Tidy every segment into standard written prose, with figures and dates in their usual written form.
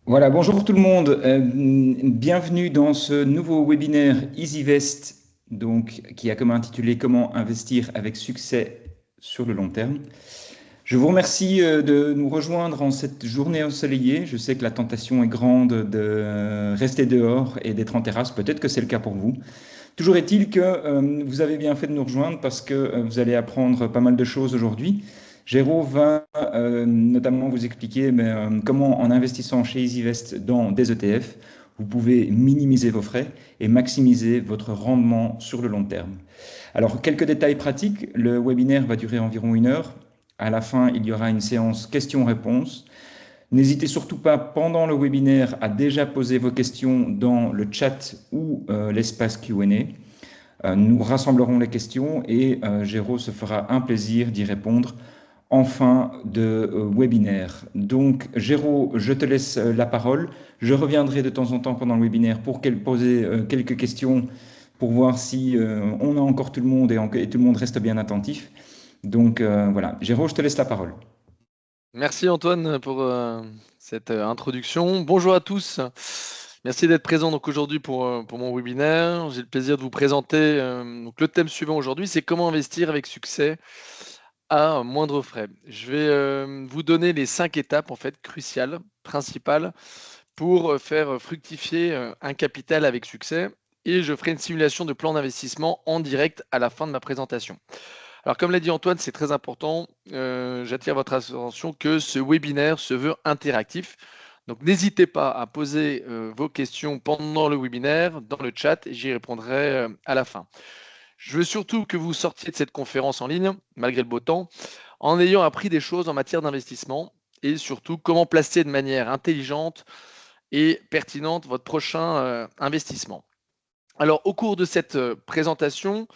Voilà, bonjour tout le monde. Bienvenue dans ce nouveau webinaire EasyVest, donc, qui a comme intitulé Comment investir avec succès sur le long terme. Je vous remercie de nous rejoindre en cette journée ensoleillée. Je sais que la tentation est grande de rester dehors et d'être en terrasse. Peut-être que c'est le cas pour vous. Toujours est-il que vous avez bien fait de nous rejoindre parce que vous allez apprendre pas mal de choses aujourd'hui. Géraud va notamment vous expliquer comment, en investissant chez EasyVest dans des ETF, vous pouvez minimiser vos frais et maximiser votre rendement sur le long terme. Alors, quelques détails pratiques. Le webinaire va durer environ 1 heure. À la fin, il y aura une séance questions-réponses. N'hésitez surtout pas pendant le webinaire à déjà poser vos questions dans le chat ou l'espace Q&A. Nous rassemblerons les questions et Géraud se fera un plaisir d'y répondre en fin de webinaire. Donc, Géraud, je te laisse la parole. Je reviendrai de temps en temps pendant le webinaire pour poser quelques questions pour voir si on a encore tout le monde et tout le monde reste bien attentif. Donc, voilà. Géraud, je te laisse la parole. Merci Antoine pour cette introduction. Bonjour à tous. Merci d'être présent donc aujourd'hui pour mon webinaire. J'ai le plaisir de vous présenter donc le thème suivant aujourd'hui, c'est comment investir avec succès à moindre frais. Je vais vous donner les 5 étapes en fait cruciales, principales pour faire fructifier un capital avec succès et je ferai une simulation de plan d'investissement en direct à la fin de ma présentation. Alors, comme l'a dit Antoine, c'est très important. J'attire votre attention que ce webinaire se veut interactif. Donc, n'hésitez pas à poser vos questions pendant le webinaire, dans le chat, et j'y répondrai à la fin. Je veux surtout que vous sortiez de cette conférence en ligne, malgré le beau temps, en ayant appris des choses en matière d'investissement et surtout comment placer de manière intelligente et pertinente votre prochain investissement. Alors, au cours de cette présentation,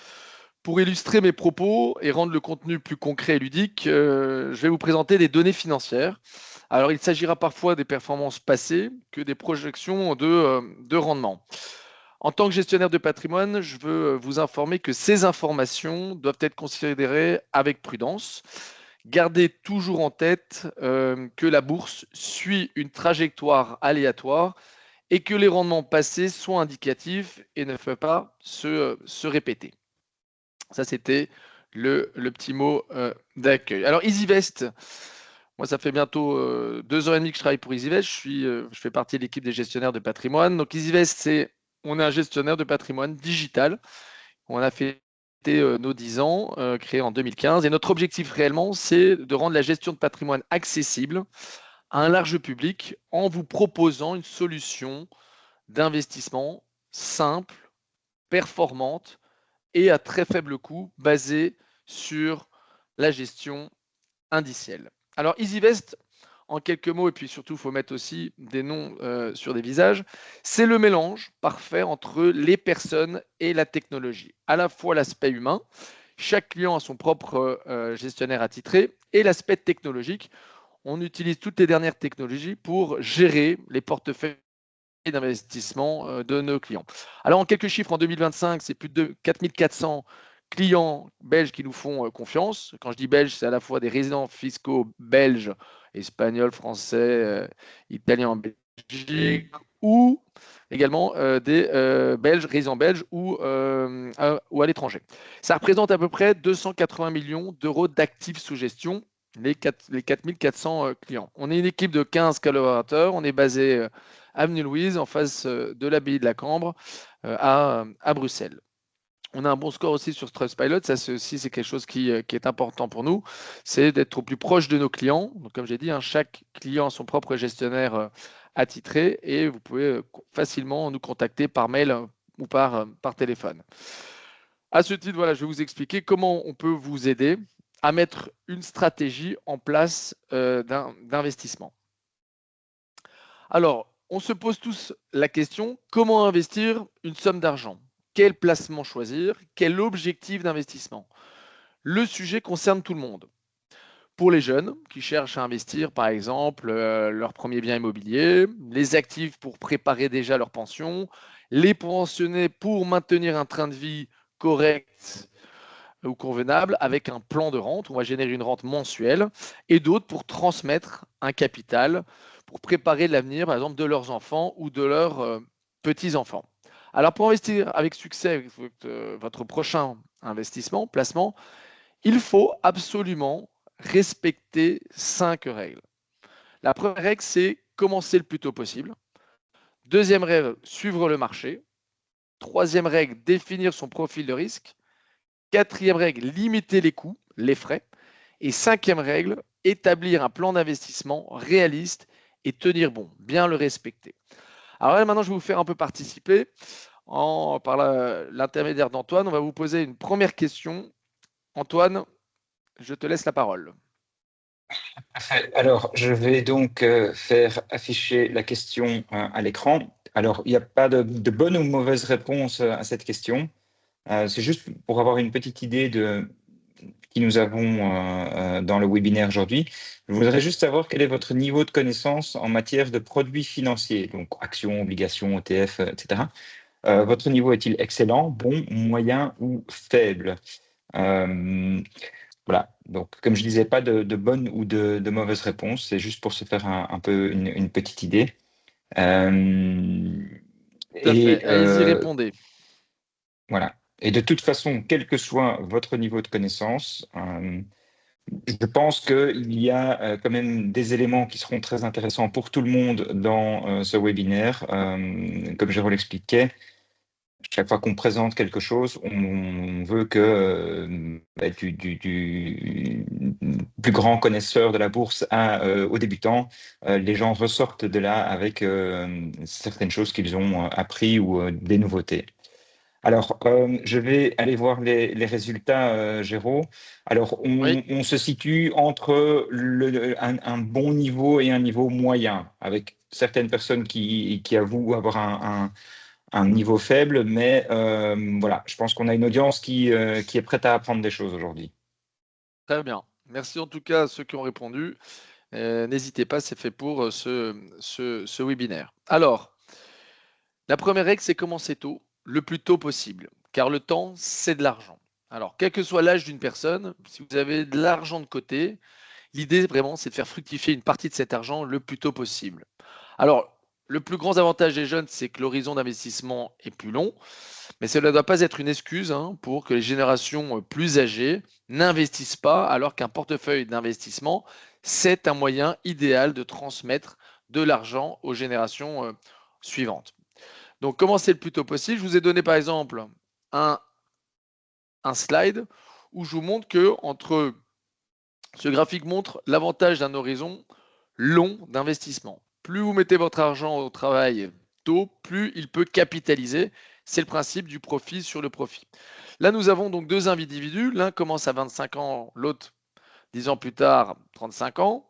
pour illustrer mes propos et rendre le contenu plus concret et ludique, je vais vous présenter des données financières. Alors, il s'agira parfois des performances passées que des projections de rendement. En tant que gestionnaire de patrimoine, je veux vous informer que ces informations doivent être considérées avec prudence. Gardez toujours en tête que la bourse suit une trajectoire aléatoire et que les rendements passés sont indicatifs et ne peuvent pas se répéter. Ça, c'était le petit mot d'accueil. Alors, EasyVest, moi, ça fait bientôt 2 ans et demi que je travaille pour EasyVest. Je fais partie de l'équipe des gestionnaires de patrimoine. Donc, EasyVest, on est un gestionnaire de patrimoine digital. On a fait nos 10 ans, créé en 2015. Et notre objectif réellement, c'est de rendre la gestion de patrimoine accessible à un large public en vous proposant une solution d'investissement simple, performante et à très faible coût basé sur la gestion indicielle. Alors EasyVest, en quelques mots, et puis surtout, il faut mettre aussi des noms sur des visages, c'est le mélange parfait entre les personnes et la technologie. À la fois l'aspect humain, chaque client a son propre gestionnaire attitré, et l'aspect technologique. On utilise toutes les dernières technologies pour gérer les portefeuilles d'investissement de nos clients. Alors, en quelques chiffres, en 2025, c'est plus de 4400 clients belges qui nous font confiance. Quand je dis belges, c'est à la fois des résidents fiscaux belges, espagnols, français, italiens en Belgique, ou également des Belges, résidents belges ou à l'étranger. Ça représente à peu près 280 millions d'euros d'actifs sous gestion, les 4400 clients. On est une équipe de 15 collaborateurs. On est basé avenue Louise, en face de l'abbaye de la Cambre, à Bruxelles. On a un bon score aussi sur Trustpilot. Ça, c'est quelque chose qui est important pour nous. C'est d'être au plus proche de nos clients. Donc, comme j'ai dit, chaque client a son propre gestionnaire attitré et vous pouvez facilement nous contacter par mail ou par téléphone. À ce titre, voilà, je vais vous expliquer comment on peut vous aider à mettre une stratégie en place d'investissement. Alors, on se pose tous la question, comment investir une somme d'argent? Quel placement choisir? Quel objectif d'investissement? Le sujet concerne tout le monde. Pour les jeunes qui cherchent à investir, par exemple, leur premier bien immobilier, les actifs pour préparer déjà leur pension, les pensionnés pour maintenir un train de vie correct ou convenables avec un plan de rente. On va générer une rente mensuelle et d'autres pour transmettre un capital pour préparer l'avenir, par exemple, de leurs enfants ou de leurs petits-enfants. Alors, pour investir avec succès avec votre prochain investissement, placement, il faut absolument respecter 5 règles. La première règle, c'est commencer le plus tôt possible. Deuxième règle, suivre le marché. Troisième règle, définir son profil de risque. Quatrième règle, limiter les coûts, les frais. Et cinquième règle, établir un plan d'investissement réaliste et tenir bon, bien le respecter. Alors là, maintenant, je vais vous faire un peu participer par l'intermédiaire d'Antoine. On va vous poser une première question. Antoine, je te laisse la parole. Alors, je vais donc faire afficher la question à l'écran. Alors, il n'y a pas de bonne ou mauvaise réponse à cette question. C'est juste pour avoir une petite idée de qui nous avons dans le webinaire aujourd'hui. Je voudrais juste savoir quel est votre niveau de connaissance en matière de produits financiers, donc actions, obligations, ETF, etc. Votre niveau est-il excellent, bon, moyen ou faible? Voilà, donc comme je disais, pas de bonne ou de mauvaise réponse, c'est juste pour se faire un peu une petite idée. Tout à fait. Et Allez-y, répondez. voilà. Et de toute façon, quel que soit votre niveau de connaissance, je pense qu'il y a quand même des éléments qui seront très intéressants pour tout le monde dans ce webinaire. Comme Jérôme l'expliquait, chaque fois qu'on présente quelque chose, on veut que du plus grand connaisseur de la bourse aux débutants, les gens ressortent de là avec certaines choses qu'ils ont appris ou des nouveautés. Alors, je vais aller voir les résultats, Géraud. Alors, Oui. on se situe entre un bon niveau et un niveau moyen, avec certaines personnes qui avouent avoir un niveau faible, mais voilà, je pense qu'on a une audience qui est prête à apprendre des choses aujourd'hui. Très bien. Merci en tout cas à ceux qui ont répondu. N'hésitez pas, c'est fait pour ce webinaire. Alors, la première règle, c'est commencer tôt, le plus tôt possible, car le temps, c'est de l'argent. Alors, quel que soit l'âge d'une personne, si vous avez de l'argent de côté, l'idée vraiment, c'est de faire fructifier une partie de cet argent le plus tôt possible. Alors, le plus grand avantage des jeunes, c'est que l'horizon d'investissement est plus long, mais cela ne doit pas être une excuse pour que les générations plus âgées n'investissent pas, alors qu'un portefeuille d'investissement, c'est un moyen idéal de transmettre de l'argent aux générations suivantes. Donc, commencez le plus tôt possible. Je vous ai donné par exemple un slide où je vous montre que ce graphique montre l'avantage d'un horizon long d'investissement. Plus vous mettez votre argent au travail tôt, plus il peut capitaliser. C'est le principe du profit sur le profit. Là, nous avons donc deux individus. L'un commence à 25 ans, l'autre 10 ans plus tard, 35 ans.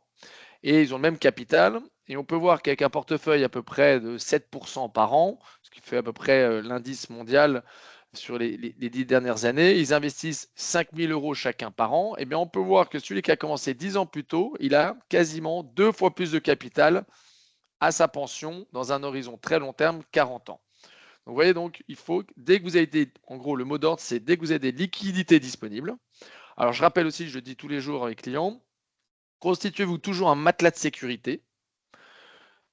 Et ils ont le même capital. Et on peut voir qu'avec un portefeuille à peu près de 7% par an, ce qui fait à peu près l'indice mondial sur les 10 dernières années, ils investissent 5 000 euros chacun par an. Et bien, on peut voir que celui qui a commencé 10 ans plus tôt, il a quasiment 2 fois plus de capital à sa pension dans un horizon très long terme, 40 ans. Donc, vous voyez, donc, il faut, dès que vous avez des, en gros, le mot d'ordre, c'est dès que vous avez des liquidités disponibles. Alors, je rappelle aussi, je le dis tous les jours avec les clients, constituez-vous toujours un matelas de sécurité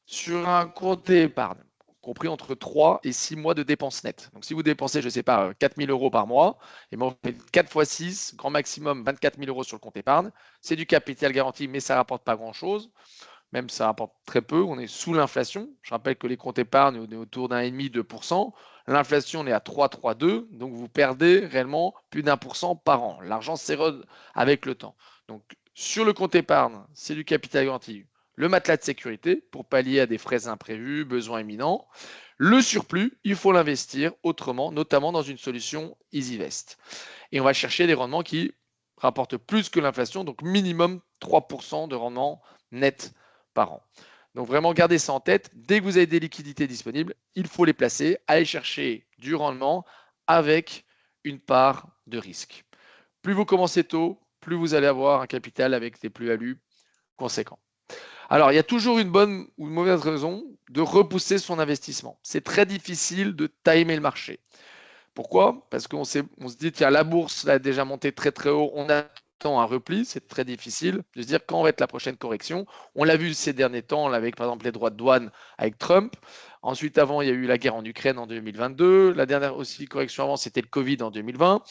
sur un compte épargne, compris entre 3 et 6 mois de dépenses nettes. Donc, si vous dépensez, je ne sais pas, 4 000 euros par mois, et bien, vous faites 4 fois 6, grand maximum 24 000 euros sur le compte épargne. C'est du capital garanti, mais ça ne rapporte pas grand-chose. Même ça rapporte très peu. On est sous l'inflation. Je rappelle que les comptes épargne, on est autour d'1,5, 2%. L'inflation, on est à 3, 3, 2. Donc, vous perdez réellement plus d'1% par an. L'argent s'érode avec le temps. Donc, sur le compte épargne, c'est du capital garanti. Le matelas de sécurité pour pallier à des frais imprévus, besoins imminents. Le surplus, il faut l'investir autrement, notamment dans une solution EasyVest. Et on va chercher des rendements qui rapportent plus que l'inflation, donc minimum 3% de rendement net par an. Donc vraiment, gardez ça en tête. Dès que vous avez des liquidités disponibles, il faut les placer, aller chercher du rendement avec une part de risque. Plus vous commencez tôt, plus vous allez avoir un capital avec des plus-values conséquents. Alors, il y a toujours une bonne ou une mauvaise raison de repousser son investissement. C'est très difficile de timer le marché. Pourquoi? Parce qu'on se dit, tiens, la bourse là, a déjà monté très très haut, on attend un repli, c'est très difficile de se dire quand va être la prochaine correction. On l'a vu ces derniers temps, avec par exemple les droits de douane avec Trump. Ensuite, avant, il y a eu la guerre en Ukraine en 2022. La dernière aussi correction avant, c'était le Covid en 2020.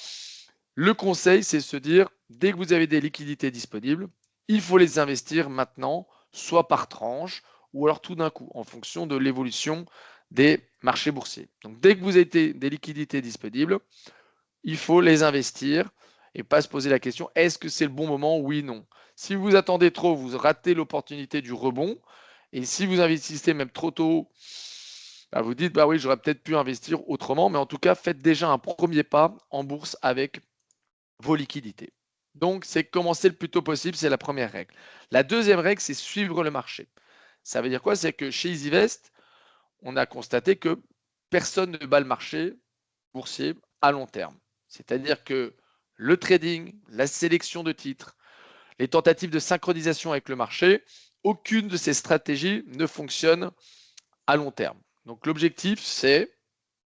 Le conseil, c'est se dire, dès que vous avez des liquidités disponibles, il faut les investir maintenant, soit par tranche, ou alors tout d'un coup, en fonction de l'évolution des marchés boursiers. Donc, dès que vous avez des liquidités disponibles, il faut les investir et pas se poser la question, est-ce que c'est le bon moment? Oui, non. Si vous attendez trop, vous ratez l'opportunité du rebond. Et si vous investissez même trop tôt, bah, vous dites, bah oui, j'aurais peut-être pu investir autrement, mais en tout cas, faites déjà un premier pas en bourse avec vos liquidités. Donc, c'est commencer le plus tôt possible, c'est la première règle. La deuxième règle, c'est suivre le marché. Ça veut dire quoi? C'est que chez EasyVest, on a constaté que personne ne bat le marché boursier à long terme. C'est-à-dire que le trading, la sélection de titres, les tentatives de synchronisation avec le marché, aucune de ces stratégies ne fonctionne à long terme. Donc l'objectif, c'est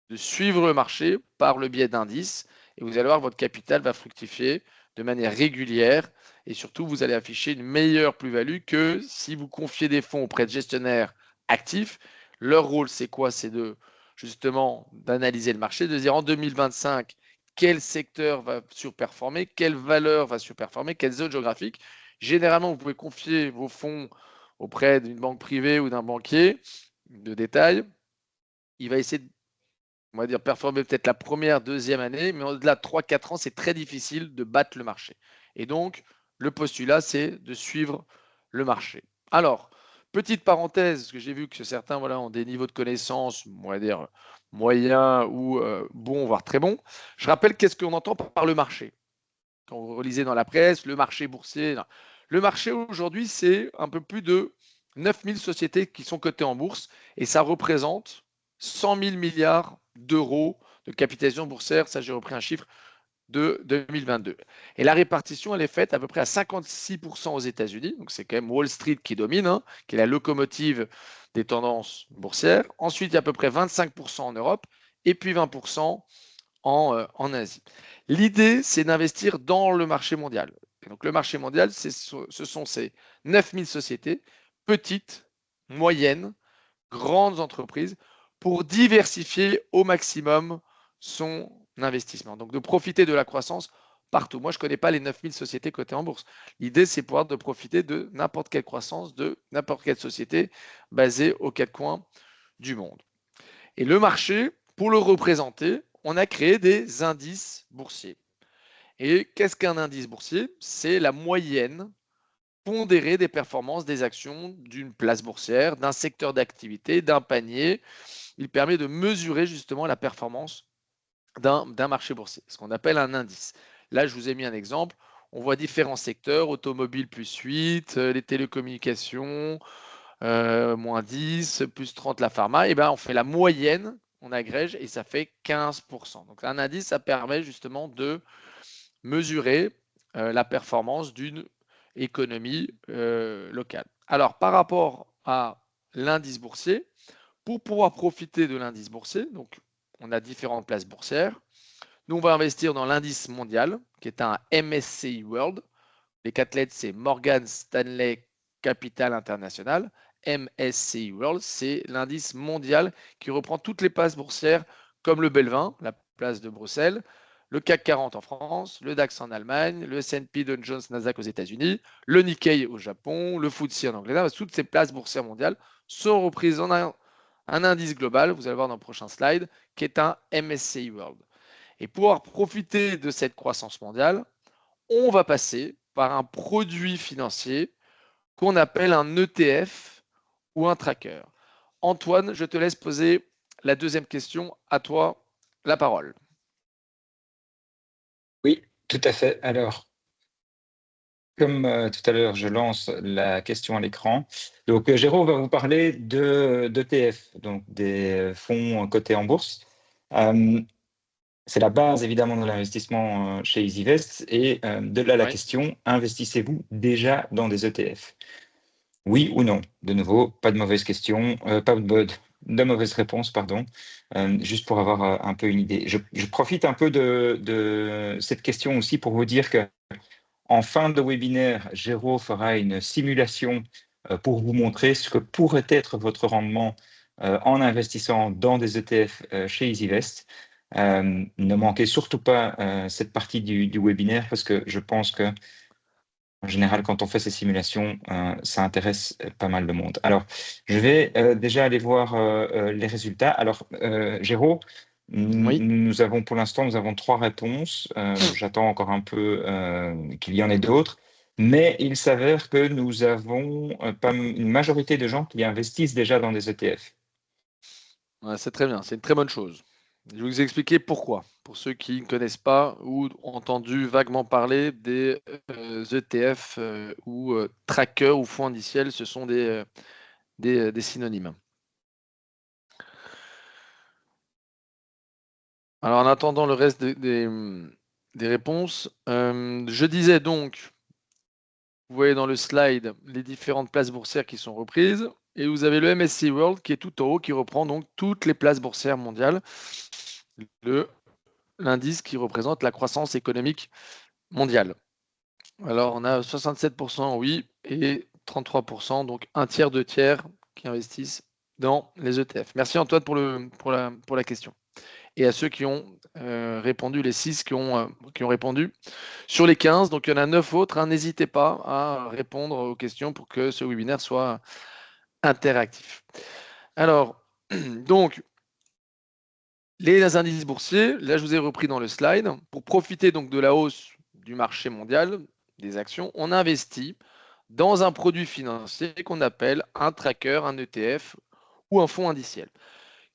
de suivre le marché par le biais d'indices et vous allez voir que votre capital va fructifier de manière régulière et surtout vous allez afficher une meilleure plus-value que si vous confiez des fonds auprès de gestionnaires actifs. Leur rôle, c'est quoi? C'est de justement d'analyser le marché, de dire en 2025 quel secteur va surperformer, quelle valeur va surperformer, quelle zone géographique. Généralement, vous pouvez confier vos fonds auprès d'une banque privée ou d'un banquier de détail. Il va essayer de, on va dire, performer peut-être la première, deuxième année, mais au-delà de 3-4 ans, c'est très difficile de battre le marché. Et donc, le postulat, c'est de suivre le marché. Alors, petite parenthèse, parce que j'ai vu que certains ont des niveaux de connaissance, on va dire, moyens ou bons, voire très bons. Je rappelle qu'est-ce qu'on entend par le marché. Quand vous relisez dans la presse, le marché boursier. Le marché aujourd'hui, c'est un peu plus de 9000 sociétés qui sont cotées en bourse et ça représente 100 000 milliards d'euros de capitalisation boursière. Ça, j'ai repris un chiffre de 2022. Et la répartition, elle est faite à peu près à 56% aux États-Unis. Donc, c'est quand même Wall Street qui domine, qui est la locomotive des tendances boursières. Ensuite, il y a à peu près 25% en Europe et puis 20% en Asie. L'idée, c'est d'investir dans le marché mondial. Et donc, le marché mondial, ce sont ces 9000 sociétés, petites, moyennes, grandes entreprises, pour diversifier au maximum son investissement. Donc, de profiter de la croissance partout. Moi, je ne connais pas les 9000 sociétés cotées en bourse. L'idée, c'est pouvoir de profiter de n'importe quelle croissance, de n'importe quelle société basée aux quatre coins du monde. Et le marché, pour le représenter, on a créé des indices boursiers. Et qu'est-ce qu'un indice boursier? C'est la moyenne pondérée des performances des actions d'une place boursière, d'un secteur d'activité, d'un panier. Il permet de mesurer justement la performance d'un marché boursier, ce qu'on appelle un indice. Là, je vous ai mis un exemple. On voit différents secteurs, automobile plus 8, les télécommunications, moins 10, plus 30 la pharma. Et bien, on fait la moyenne, on agrège et ça fait 15%. Donc, un indice, ça permet justement de mesurer la performance d'une économie locale. Alors, par rapport à l'indice boursier, pour pouvoir profiter de l'indice boursier, donc on a différentes places boursières. Nous, on va investir dans l'indice mondial, qui est un MSCI World. Les quatre lettres, c'est Morgan Stanley Capital International. MSCI World, c'est l'indice mondial qui reprend toutes les places boursières comme le Belvin, la place de Bruxelles, le CAC 40 en France, le DAX en Allemagne, le S&P Dow Jones Nasdaq aux États-Unis, le Nikkei au Japon, le FTSE en Angleterre. Toutes ces places boursières mondiales sont reprises en un indice global, vous allez voir dans le prochain slide, qui est un MSCI World. Et pour pouvoir profiter de cette croissance mondiale, on va passer par un produit financier qu'on appelle un ETF ou un tracker. Antoine, je te laisse poser la deuxième question. À toi la parole. Oui, tout à fait. Alors, comme tout à l'heure, je lance la question à l'écran. Donc, Jérôme va vous parler d'ETF, donc des fonds cotés en bourse. C'est la base évidemment de l'investissement chez EasyVest. Et de là la question, investissez-vous déjà dans des ETF? Oui ou non? De nouveau, pas de mauvaise question, pas de de mauvaises réponses, pardon, juste pour avoir un peu une idée. Je profite un peu de cette question aussi pour vous dire que en fin de webinaire, Géraud fera une simulation pour vous montrer ce que pourrait être votre rendement en investissant dans des ETF chez EasyVest. Ne manquez surtout pas cette partie du webinaire parce que je pense que en général, quand on fait ces simulations, ça intéresse pas mal de monde. Alors, je vais déjà aller voir les résultats. Alors, Géraud, Oui. nous avons pour l'instant, nous avons 3 réponses. J'attends encore un peu qu'il y en ait d'autres. Mais il s'avère que nous avons une majorité de gens qui investissent déjà dans des ETF. Ouais, c'est très bien, c'est une très bonne chose. Je vais vous expliquer pourquoi. Pour ceux qui ne connaissent pas ou ont entendu vaguement parler des ETF ou trackers ou fonds indiciels, ce sont des synonymes. Alors en attendant le reste des réponses, je disais donc, vous voyez dans le slide les différentes places boursières qui sont reprises et vous avez le MSCI World qui est tout en haut qui reprend donc toutes les places boursières mondiales. L'indice qui représente la croissance économique mondiale. Alors, on a 67% oui et 33%, donc un tiers, deux tiers qui investissent dans les ETF. Merci Antoine pour la question. Et à ceux qui ont répondu, les 6 qui ont répondu sur les 15, donc il y en a 9 autres, hein, n'hésitez pas à répondre aux questions pour que ce webinaire soit interactif. Alors, donc, les indices boursiers, là je vous ai repris dans le slide, pour profiter donc de la hausse du marché mondial des actions, on investit dans un produit financier qu'on appelle un tracker, un ETF ou un fonds indiciel.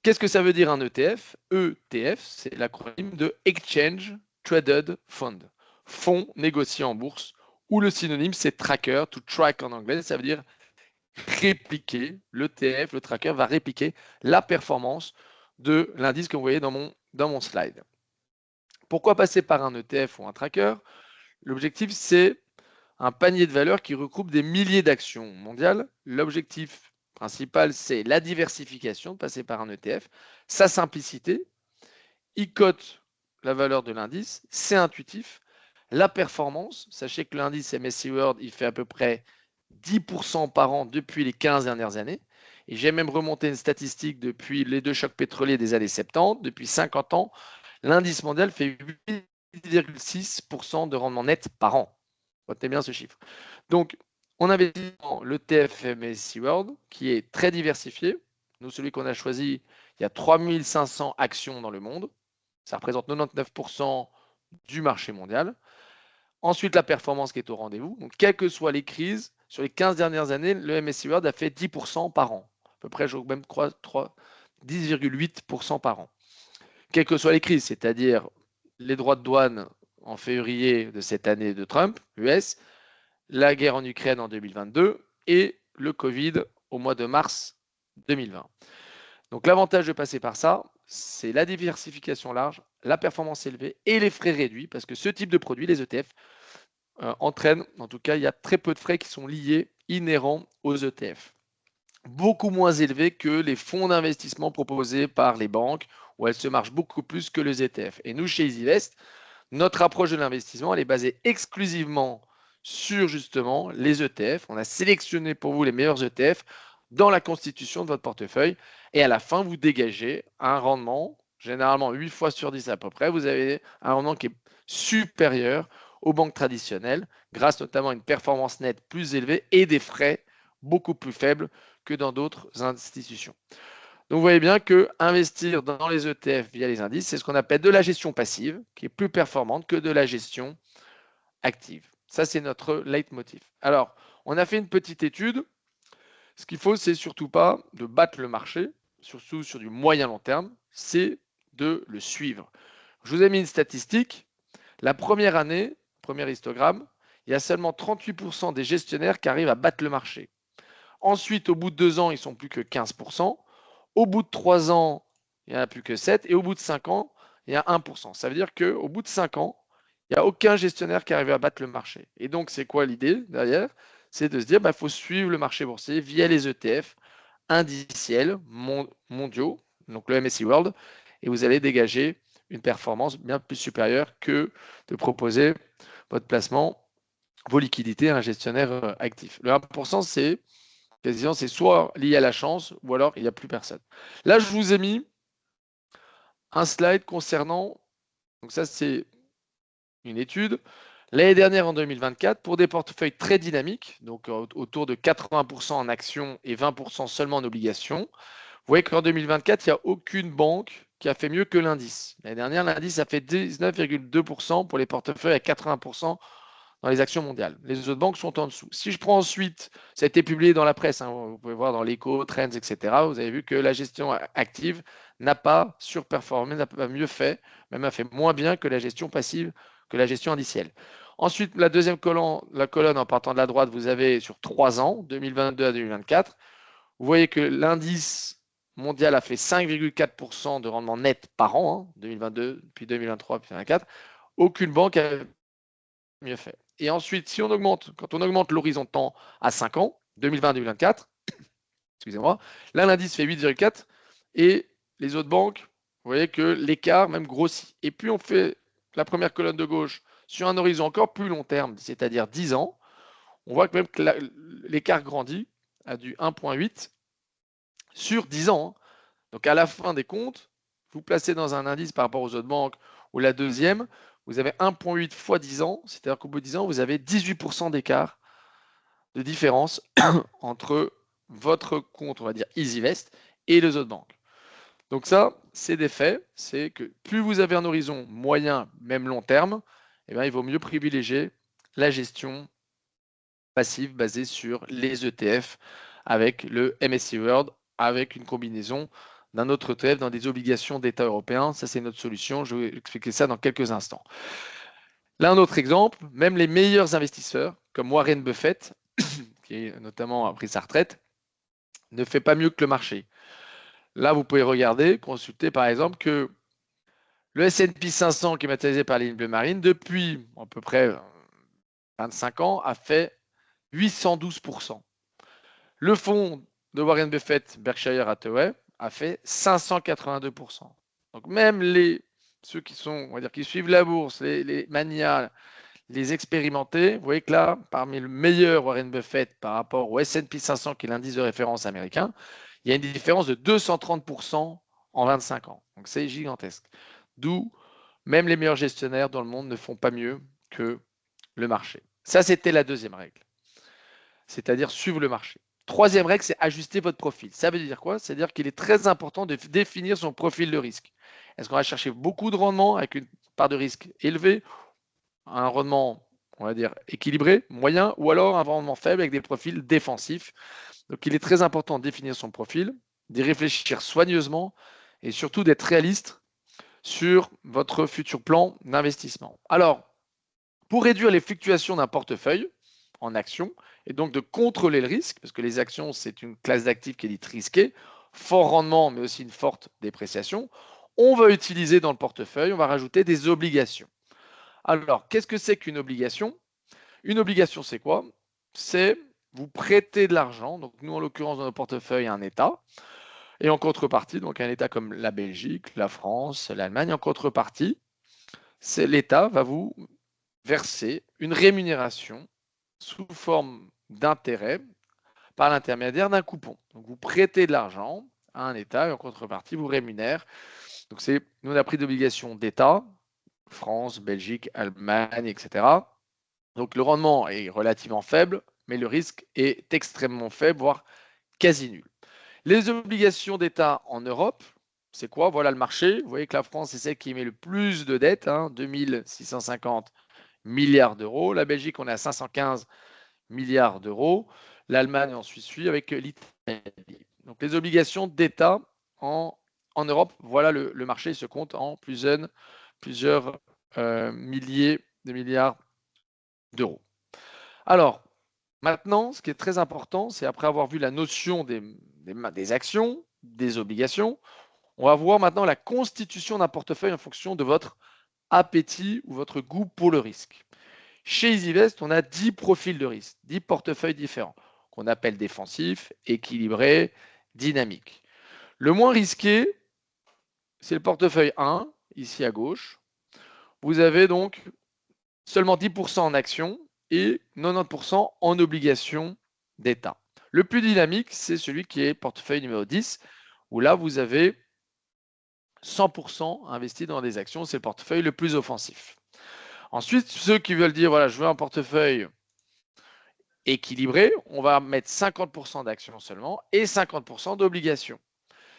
Qu'est-ce que ça veut dire un ETF? ETF, c'est l'acronyme de Exchange Traded Fund, fonds négocié en bourse, ou le synonyme c'est tracker, to track en anglais, ça veut dire répliquer, l'ETF, le tracker va répliquer la performance de l'indice que vous voyez dans mon slide. Pourquoi passer par un ETF ou un tracker? L'objectif, c'est un panier de valeurs qui regroupe des milliers d'actions mondiales. L'objectif principal, c'est la diversification, de passer par un ETF, sa simplicité. Il cote la valeur de l'indice, c'est intuitif. La performance, sachez que l'indice MSCI World, il fait à peu près 10% par an depuis les 15 dernières années. Et j'ai même remonté une statistique depuis les 2 chocs pétroliers des années 70. Depuis 50 ans, l'indice mondial fait 8,6% de rendement net par an. Retenez bien ce chiffre. Donc, on investit dans l'ETF MSCI World, qui est très diversifié. Nous, celui qu'on a choisi, il y a 3500 actions dans le monde. Ça représente 99% du marché mondial. Ensuite, la performance qui est au rendez-vous. Donc, quelles que soient les crises, sur les 15 dernières années, le MSCI World a fait 10% par an. À peu près, je même crois, 10,8% par an. Quelles que soient les crises, c'est-à-dire les droits de douane en février de cette année de Trump, US, la guerre en Ukraine en 2022 et le Covid au mois de mars 2020. Donc l'avantage de passer par ça, c'est la diversification large, la performance élevée et les frais réduits, parce que ce type de produit, les ETF, entraînent, en tout cas, il y a très peu de frais qui sont liés, inhérents aux ETF. Beaucoup moins élevés que les fonds d'investissement proposés par les banques, où elles se marchent beaucoup plus que les ETF. Et nous, chez EasyVest, notre approche de l'investissement, elle est basée exclusivement sur justement les ETF. On a sélectionné pour vous les meilleurs ETF dans la constitution de votre portefeuille. Et à la fin, vous dégagez un rendement, généralement 8 fois sur 10 à peu près. Vous avez un rendement qui est supérieur aux banques traditionnelles, grâce notamment à une performance nette plus élevée et des frais beaucoup plus faibles que dans d'autres institutions. Donc vous voyez bien que investir dans les ETF via les indices, c'est ce qu'on appelle de la gestion passive, qui est plus performante que de la gestion active. Ça, c'est notre leitmotiv. Alors, on a fait une petite étude. Ce qu'il faut, c'est surtout pas de battre le marché, surtout sur du moyen long terme, c'est de le suivre. Je vous ai mis une statistique. La première année, premier histogramme, il y a seulement 38% des gestionnaires qui arrivent à battre le marché. Ensuite, au bout de 2 ans, ils sont plus que 15%. Au bout de 3 ans, il n'y en a plus que 7. Et au bout de 5 ans, il y a 1%. Ça veut dire qu'au bout de 5 ans, il n'y a aucun gestionnaire qui arrive à battre le marché. Et donc, c'est quoi l'idée derrière? C'est de se dire, il faut suivre le marché boursier via les ETF indiciels mondiaux, donc le MSCI World, et vous allez dégager une performance bien plus supérieure que de proposer votre placement, vos liquidités à un gestionnaire actif. Le 1%, c'est quasiment, c'est soit lié à la chance ou alors il n'y a plus personne. Là, je vous ai mis un slide concernant, donc ça c'est une étude, l'année dernière en 2024, pour des portefeuilles très dynamiques, donc autour de 80% en actions et 20% seulement en obligations. Vous voyez qu'en 2024, il n'y a aucune banque qui a fait mieux que l'indice. L'année dernière, l'indice a fait 19,2% pour les portefeuilles à 80% dans les actions mondiales. Les autres banques sont en dessous. Si je prends ensuite, ça a été publié dans la presse, hein, vous pouvez voir dans l'Eco, Trends, etc. Vous avez vu que la gestion active n'a pas surperformé, n'a pas mieux fait, même a fait moins bien que la gestion passive, que la gestion indicielle. Ensuite, la deuxième colonne, la colonne en partant de la droite, vous avez sur 3 ans, 2022 à 2024, vous voyez que l'indice mondial a fait 5,4% de rendement net par an, hein, 2022, puis 2023, puis 2024. Aucune banque a mieux fait. Et ensuite, si on augmente, quand on augmente l'horizon de temps à 5 ans, 2020-2024, excusez-moi, là l'indice fait 8,4 et les autres banques, vous voyez que l'écart même grossit. Et puis on fait la première colonne de gauche sur un horizon encore plus long terme, c'est-à-dire 10 ans, on voit que même que l'écart grandit à du 1,8 sur 10 ans. Hein. Donc à la fin des comptes, vous placez dans un indice par rapport aux autres banques ou la deuxième, vous avez 1,8 fois 10 ans, c'est-à-dire qu'au bout de 10 ans, vous avez 18% d'écart de différence entre votre compte, on va dire EasyVest, et les autres banques. Donc ça, c'est des faits, c'est que plus vous avez un horizon moyen, même long terme, eh bien, il vaut mieux privilégier la gestion passive basée sur les ETF avec le MSCI World, avec une combinaison d'un autre ETF dans des obligations d'État européens. Ça, c'est notre solution. Je vais expliquer ça dans quelques instants. Là, un autre exemple, même les meilleurs investisseurs, comme Warren Buffett, qui notamment a pris sa retraite, ne fait pas mieux que le marché. Là, vous pouvez regarder, consulter par exemple que le S&P 500 qui est matérialisé par la ligne bleue marine, depuis à peu près 25 ans, a fait 812%. Le fonds de Warren Buffett, Berkshire Hathaway, a fait 582%. Donc même ceux qui sont, on va dire, qui suivent la bourse, les manias, les expérimentés, vous voyez que là, parmi le meilleur Warren Buffett par rapport au S&P 500, qui est l'indice de référence américain, il y a une différence de 230% en 25 ans. Donc c'est gigantesque. D'où même les meilleurs gestionnaires dans le monde ne font pas mieux que le marché. Ça, c'était la deuxième règle, c'est-à-dire suivre le marché. Troisième règle, c'est ajuster votre profil. Ça veut dire quoi? C'est-à-dire qu'il est très important de définir son profil de risque. Est-ce qu'on va chercher beaucoup de rendement avec une part de risque élevée, un rendement, on va dire, équilibré, moyen, ou alors un rendement faible avec des profils défensifs? Donc, il est très important de définir son profil, d'y réfléchir soigneusement et surtout d'être réaliste sur votre futur plan d'investissement. Alors, pour réduire les fluctuations d'un portefeuille en actions et donc de contrôler le risque, parce que les actions, c'est une classe d'actifs qui est dite risquée, fort rendement, mais aussi une forte dépréciation, on va utiliser dans le portefeuille, on va rajouter des obligations. Alors, qu'est-ce que c'est qu'une obligation? Une obligation, c'est quoi? C'est vous prêter de l'argent, donc nous en l'occurrence dans notre portefeuille, un État, et en contrepartie, donc un État comme la Belgique, la France, l'Allemagne, en contrepartie, l'État va vous verser une rémunération sous forme d'intérêt par l'intermédiaire d'un coupon. Donc vous prêtez de l'argent à un État et en contrepartie vous rémunère. Donc nous on a pris d'obligations d'État, France, Belgique, Allemagne, etc. Donc le rendement est relativement faible, mais le risque est extrêmement faible, voire quasi nul. Les obligations d'État en Europe, c'est quoi? Voilà le marché. Vous voyez que la France est celle qui émet le plus de dettes, hein, 2650 milliards d'euros. La Belgique, on est à 515 milliards d'euros. L'Allemagne ensuite suit avec l'Italie. Donc les obligations d'État en Europe, voilà le marché se compte en plusieurs milliers de milliards d'euros. Alors, maintenant, ce qui est très important, c'est après avoir vu la notion des actions, des obligations, on va voir maintenant la constitution d'un portefeuille en fonction de votre appétit ou votre goût pour le risque. Chez EasyVest, on a 10 profils de risque, 10 portefeuilles différents, qu'on appelle défensifs, équilibrés, dynamique. Le moins risqué, c'est le portefeuille 1, ici à gauche. Vous avez donc seulement 10% en actions et 90% en obligations d'État. Le plus dynamique, c'est celui qui est portefeuille numéro 10, où là, vous avez 100% investi dans des actions, c'est le portefeuille le plus offensif. Ensuite, ceux qui veulent dire, voilà, je veux un portefeuille équilibré, on va mettre 50% d'actions seulement et 50% d'obligations.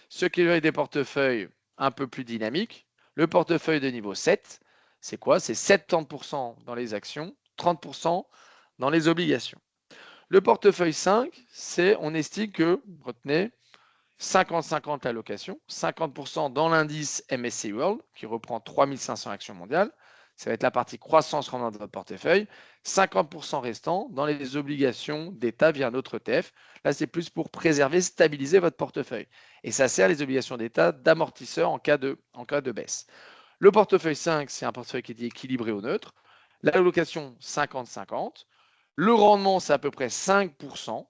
Ceux qui veulent des portefeuilles un peu plus dynamiques, le portefeuille de niveau 7, c'est quoi? C'est 70% dans les actions, 30% dans les obligations. Le portefeuille 5, c'est, on estime que, retenez, 50-50 allocations, 50% dans l'indice MSCI World, qui reprend 3500 actions mondiales. Ça va être la partie croissance rendant de votre portefeuille. 50% restant dans les obligations d'État via un autre ETF. Là, c'est plus pour préserver, stabiliser votre portefeuille. Et ça sert les obligations d'État d'amortisseur en cas de baisse. Le portefeuille 5, c'est un portefeuille qui est dit équilibré ou neutre. L'allocation 50-50. Le rendement, c'est à peu près 5%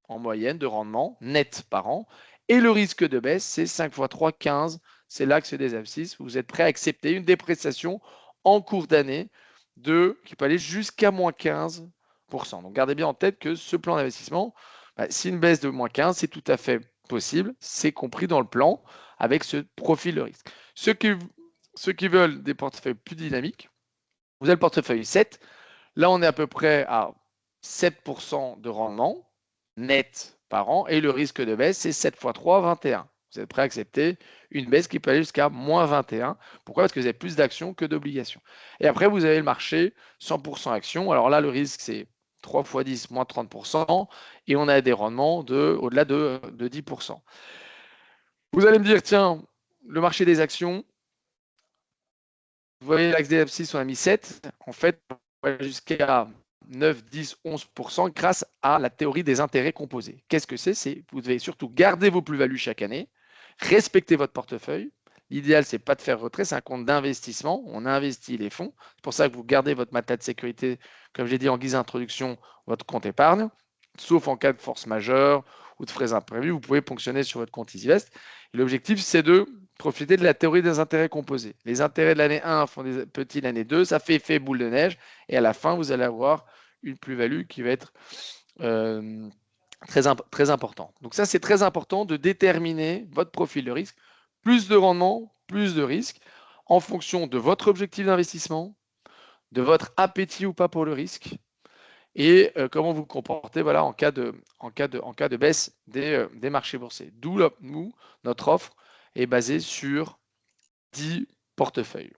en moyenne de rendement net par an. Et le risque de baisse, c'est 5 x 3, 15. C'est l'axe des abscisses. Vous êtes prêt à accepter une dépréciation en cours d'année qui peut aller jusqu'à moins 15%. Donc gardez bien en tête que ce plan d'investissement, si une baisse de moins 15, c'est tout à fait possible. C'est compris dans le plan avec ce profil de risque. Ceux qui veulent des portefeuilles plus dynamiques, vous avez le portefeuille 7. Là, on est à peu près à 7% de rendement net par an et le risque de baisse, c'est 7 x 3, 21. Vous êtes prêt à accepter une baisse qui peut aller jusqu'à moins 21. Pourquoi? Parce que vous avez plus d'actions que d'obligations. Et après, vous avez le marché 100% actions. Alors là, le risque, c'est 3 x 10, moins 30%. Et on a des rendements au-delà de 10%. Vous allez me dire, tiens, le marché des actions, vous voyez l'axe des abscisses, on a mis 7. En fait, on va jusqu'à 9, 10, 11% grâce à la théorie des intérêts composés. Qu'est-ce que c'est? Vous devez surtout garder vos plus-values chaque année, respecter votre portefeuille. L'idéal, c'est pas de faire retrait, c'est un compte d'investissement. On investit les fonds. C'est pour ça que vous gardez votre matelas de sécurité, comme j'ai dit en guise d'introduction, votre compte épargne, sauf en cas de force majeure ou de frais imprévus. Vous pouvez ponctionner sur votre compte EasyVest. L'objectif, c'est de profiter de la théorie des intérêts composés. Les intérêts de l'année 1 font des petits l'année 2, ça fait effet boule de neige, et à la fin, vous allez avoir une plus-value qui va être très importante. Donc ça, c'est très important de déterminer votre profil de risque. Plus de rendement, plus de risque, en fonction de votre objectif d'investissement, de votre appétit ou pas pour le risque, et comment vous comportez voilà, en cas de baisse des marchés boursiers. D'où notre offre est basée sur 10 portefeuilles.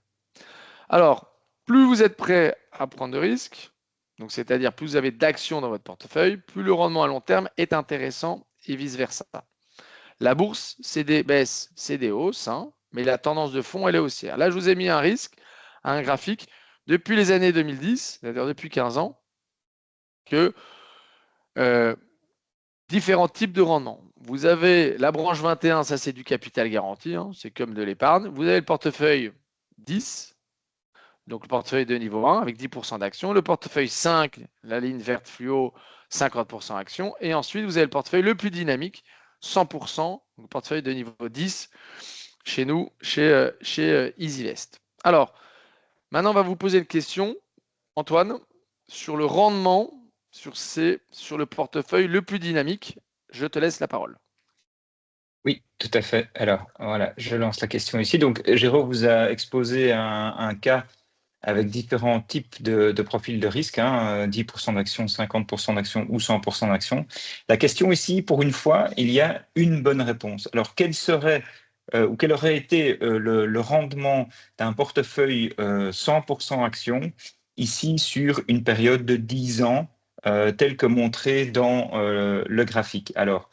Alors, plus vous êtes prêt à prendre de risques, donc c'est-à-dire plus vous avez d'actions dans votre portefeuille, plus le rendement à long terme est intéressant et vice-versa. La bourse, c'est des baisses, c'est des hausses, hein, mais la tendance de fond, elle est haussière. Là, je vous ai mis un risque, un graphique, depuis les années 2010, c'est-à-dire depuis 15 ans, que différents types de rendements. Vous avez la branche 21, ça c'est du capital garanti, hein, c'est comme de l'épargne. Vous avez le portefeuille 10, donc le portefeuille de niveau 1 avec 10% d'actions. Le portefeuille 5, la ligne verte fluo, 50% actions. Et ensuite, vous avez le portefeuille le plus dynamique, 100%, le portefeuille de niveau 10 chez nous, chez EasyVest. Alors, maintenant, on va vous poser une question, Antoine, sur le rendement sur le portefeuille le plus dynamique. Je te laisse la parole. Oui, tout à fait. Alors, voilà, je lance la question ici. Donc, Jérôme vous a exposé un cas avec différents types de profils de risque, 10% d'actions, 50% d'actions ou 100% d'actions. La question ici, pour une fois, il y a une bonne réponse. Alors, quel aurait été le rendement d'un portefeuille 100% actions ici sur une période de 10 ans, tel que montré dans le graphique? Alors,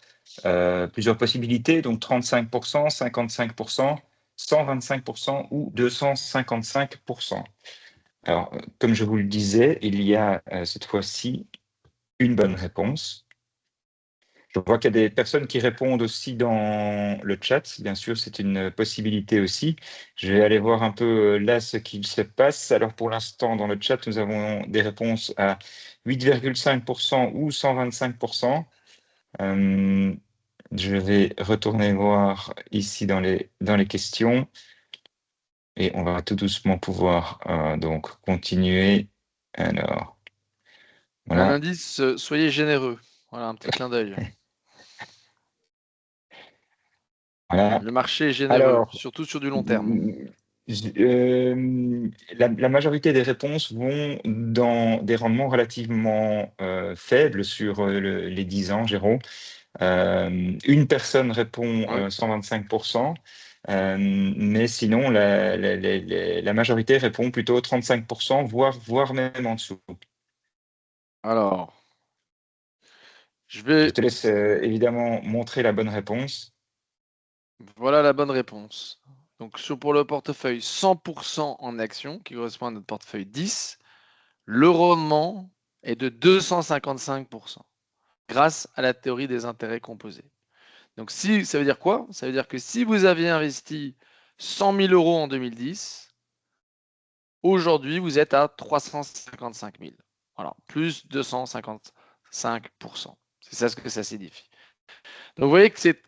plusieurs possibilités, donc 35%, 55%, 125% ou 255%. Alors, comme je vous le disais, il y a cette fois-ci une bonne réponse. Je vois qu'il y a des personnes qui répondent aussi dans le chat. Bien sûr, c'est une possibilité aussi. Je vais aller voir un peu là ce qu'il se passe. Alors, pour l'instant, dans le chat, nous avons des réponses à 8,5% ou 125%. Je vais retourner voir ici dans les questions et on va tout doucement pouvoir donc continuer. Alors, Un voilà. indice, soyez généreux. Voilà, un petit clin d'œil. Voilà. Le marché est généreux, Alors, surtout sur du long terme. la majorité des réponses vont dans des rendements relativement faibles sur les 10 ans, Jérôme. Une personne répond Oui. 125%, mais sinon, la majorité répond plutôt 35%, voire même en dessous. Alors, je Je vais. te laisse évidemment montrer la bonne réponse. Voilà la bonne réponse. Donc, pour le portefeuille 100% en actions, qui correspond à notre portefeuille 10, le rendement est de 255%, grâce à la théorie des intérêts composés. Donc, ça veut dire quoi? Ça veut dire que si vous aviez investi 100 000 euros en 2010, aujourd'hui, vous êtes à 355 000. Voilà, plus 255%. C'est ça ce que ça signifie. Donc, vous voyez que c'est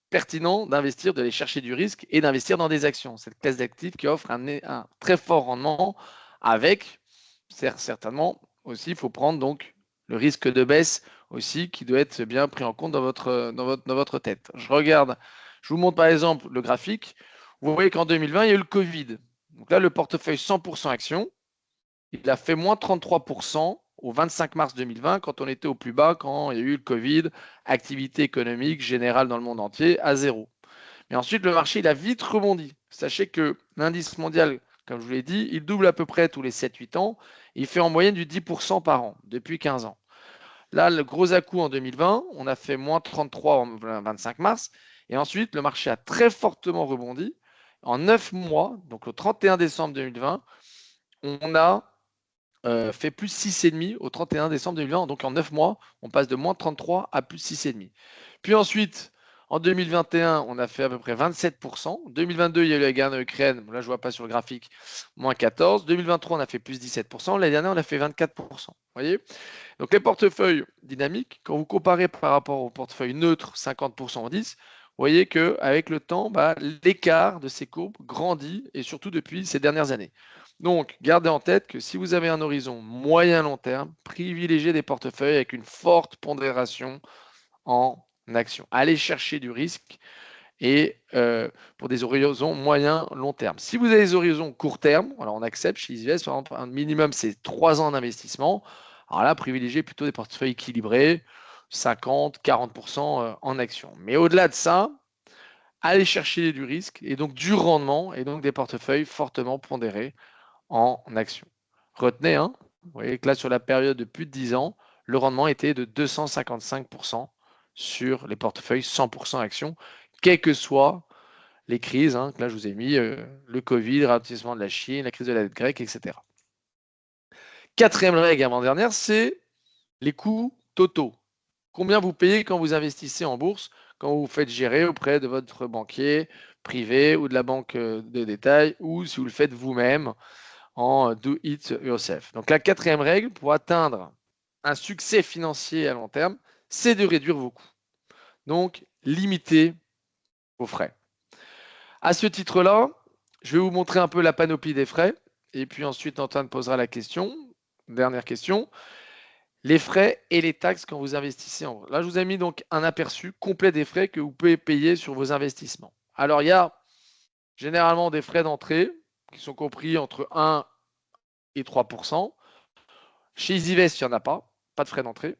pertinent d'investir, d'aller chercher du risque et d'investir dans des actions. Cette classe d'actifs qui offre un très fort rendement avec, certainement aussi, il faut prendre donc le risque de baisse aussi qui doit être bien pris en compte dans votre tête. Je vous montre par exemple le graphique. Vous voyez qu'en 2020, il y a eu le Covid. Donc là, le portefeuille 100% actions, il a fait moins 33% au 25 mars 2020, quand on était au plus bas, quand il y a eu le Covid, activité économique générale dans le monde entier à zéro. Mais ensuite, le marché, il a vite rebondi. Sachez que l'indice mondial, comme je vous l'ai dit, il double à peu près tous les 7-8 ans. Il fait en moyenne du 10% par an depuis 15 ans. Là, le gros à-coup en 2020, on a fait moins 33 au 25 mars. Et ensuite, le marché a très fortement rebondi. En 9 mois, donc le 31 décembre 2020, on a fait plus 6,5 au 31 décembre 2020. Donc en 9 mois, on passe de moins 33 à plus 6,5. Puis ensuite, en 2021, on a fait à peu près 27%. 2022, il y a eu la guerre en Ukraine. Là, je ne vois pas sur le graphique, moins 14. 2023, on a fait plus 17%. L'année dernière, on a fait 24%. Vous voyez? Donc les portefeuilles dynamiques, quand vous comparez par rapport au portefeuille neutre, 50% en 10, vous voyez qu'avec le temps, l'écart de ces courbes grandit, et surtout depuis ces dernières années. Donc, gardez en tête que si vous avez un horizon moyen-long terme, privilégiez des portefeuilles avec une forte pondération en action. Allez chercher du risque et pour des horizons moyen-long terme. Si vous avez des horizons court terme, alors on accepte chez EasyVest, par exemple, un minimum, c'est 3 ans d'investissement. Alors là, privilégiez plutôt des portefeuilles équilibrés, 50, 40% en action. Mais au-delà de ça, allez chercher du risque et donc du rendement et donc des portefeuilles fortement pondérés en action. Retenez, hein, vous voyez que là, sur la période de plus de 10 ans, le rendement était de 255% sur les portefeuilles 100% actions, quelles que soient les crises. Hein, là, je vous ai mis le Covid, le ralentissement de la Chine, la crise de la dette grecque, etc. Quatrième règle avant-dernière, c'est les coûts totaux. Combien vous payez quand vous investissez en bourse, quand vous vous faites gérer auprès de votre banquier privé ou de la banque de détail, ou si vous le faites vous-même en do it yourself. Donc la quatrième règle pour atteindre un succès financier à long terme, c'est de réduire vos coûts. Donc limitez vos frais. À ce titre-là, je vais vous montrer un peu la panoplie des frais. Et puis ensuite, Antoine posera la question. Dernière question. Les frais et les taxes quand vous investissez en bourse. Là, je vous ai mis donc un aperçu complet des frais que vous pouvez payer sur vos investissements. Alors, il y a généralement des frais d'entrée qui sont compris entre 1 et 3%. Chez EasyVest, il n'y en a pas de frais d'entrée.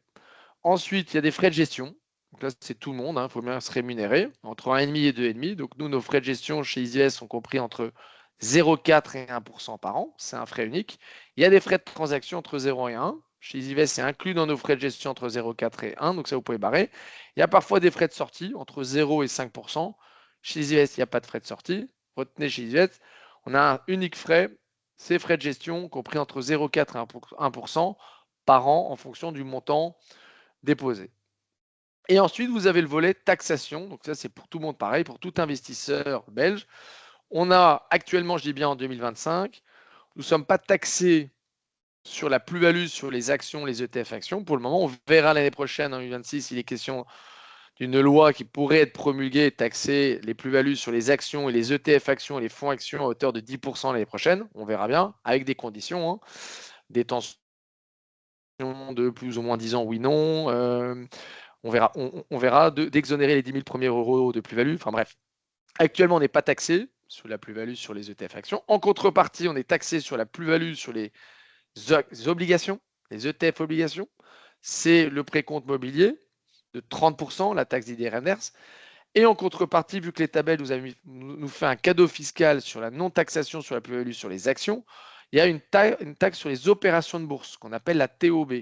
Ensuite, il y a des frais de gestion. Donc là, c'est tout le monde, il faut bien se rémunérer, entre 1,5 et 2,5. Donc nous, nos frais de gestion chez EasyVest sont compris entre 0,4 et 1% par an. C'est un frais unique. Il y a des frais de transaction entre 0 et 1. Chez EasyVest, c'est inclus dans nos frais de gestion entre 0,4 et 1. Donc ça, vous pouvez barrer. Il y a parfois des frais de sortie entre 0 et 5%. Chez EasyVest, il n'y a pas de frais de sortie. Retenez chez EasyVest, on a un unique frais, c'est frais de gestion compris entre 0,4 et 1% par an en fonction du montant déposé. Et ensuite, vous avez le volet taxation. Donc ça, c'est pour tout le monde pareil, pour tout investisseur belge. On a actuellement, je dis bien en 2025, nous ne sommes pas taxés sur la plus-value sur les actions, les ETF actions. Pour le moment, on verra l'année prochaine, en 2026, s'il est question d'une loi qui pourrait être promulguée et taxer les plus-values sur les actions et les ETF actions et les fonds actions à hauteur de 10% l'année prochaine. On verra bien, avec des conditions, hein, des tensions de plus ou moins 10 ans, oui, non. On verra d'exonérer les 10 000 premiers euros de plus-value. Enfin bref, actuellement, on n'est pas taxé sur la plus-value sur les ETF actions. En contrepartie, on est taxé sur la plus-value sur les obligations, les ETF obligations. C'est le précompte mobilier de 30%, la taxe d'IDR-MDERS. Et en contrepartie, vu que les tabelles nous fait un cadeau fiscal sur la non-taxation sur la plus-value sur les actions, il y a une taxe sur les opérations de bourse qu'on appelle la TOB.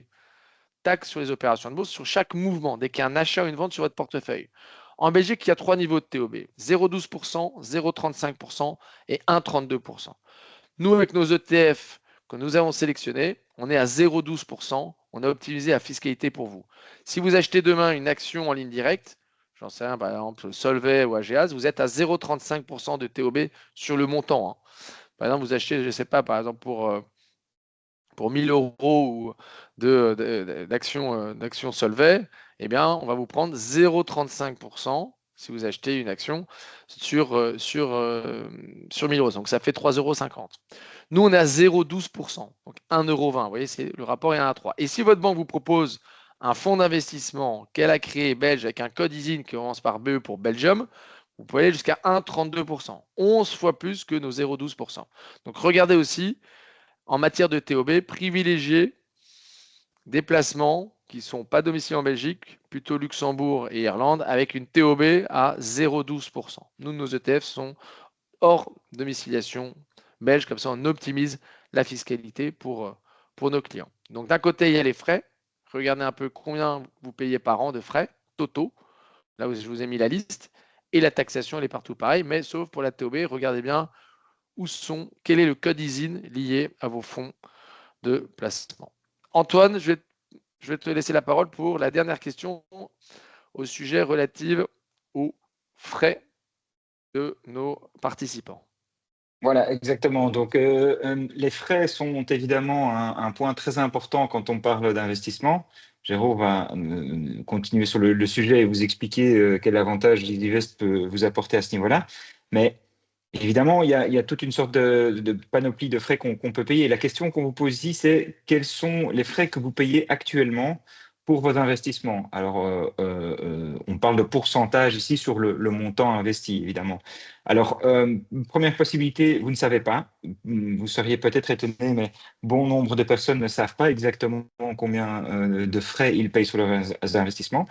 Taxe sur les opérations de bourse sur chaque mouvement, dès qu'il y a un achat ou une vente sur votre portefeuille. En Belgique, il y a 3 niveaux de TOB, 0,12%, 0,35% et 1,32%. Nous, avec nos ETF que nous avons sélectionnés, on est à 0,12%. On a optimisé la fiscalité pour vous. Si vous achetez demain une action en ligne directe, j'en sais rien, par exemple Solvay ou Ageas, vous êtes à 0,35% de TOB sur le montant, hein. Par exemple, vous achetez, je ne sais pas, par exemple pour 1000 euros d'actions Solvay, eh bien, on va vous prendre 0,35% si vous achetez une action sur 1000 euros. Donc, ça fait 3,50 €. Nous, on est à 0,12%, donc 1,20 €. Vous voyez, le rapport est 1 à 3. Et si votre banque vous propose un fonds d'investissement qu'elle a créé belge avec un code ISIN qui commence par BE pour Belgium, vous pouvez aller jusqu'à 1,32%, 11 fois plus que nos 0,12%. Donc, regardez aussi, en matière de TOB, privilégier des placements qui ne sont pas domiciliés en Belgique, plutôt Luxembourg et Irlande, avec une TOB à 0,12%. Nous, nos ETF sont hors domiciliation belge, comme ça on optimise la fiscalité pour nos clients. Donc d'un côté, il y a les frais. Regardez un peu combien vous payez par an de frais totaux. Là où je vous ai mis la liste. Et la taxation, elle est partout pareil, mais sauf pour la TOB, regardez bien quel est le code ISIN lié à vos fonds de placement. Antoine, je vais te laisser la parole pour la dernière question au sujet relatif aux frais de nos participants. Voilà, exactement. Donc, les frais sont évidemment un point très important quand on parle d'investissement. Jérôme va continuer sur le sujet et vous expliquer quel avantage l'Idivest peut vous apporter à ce niveau-là. Mais évidemment, il y a toute une sorte de panoplie de frais qu'on peut payer. Et la question qu'on vous pose ici, c'est quels sont les frais que vous payez actuellement pour vos investissements? Alors, on parle de pourcentage ici sur le montant investi, évidemment. Alors, première possibilité, vous ne savez pas. Vous seriez peut-être étonné, mais bon nombre de personnes ne savent pas exactement combien de frais ils payent sur leurs investissements.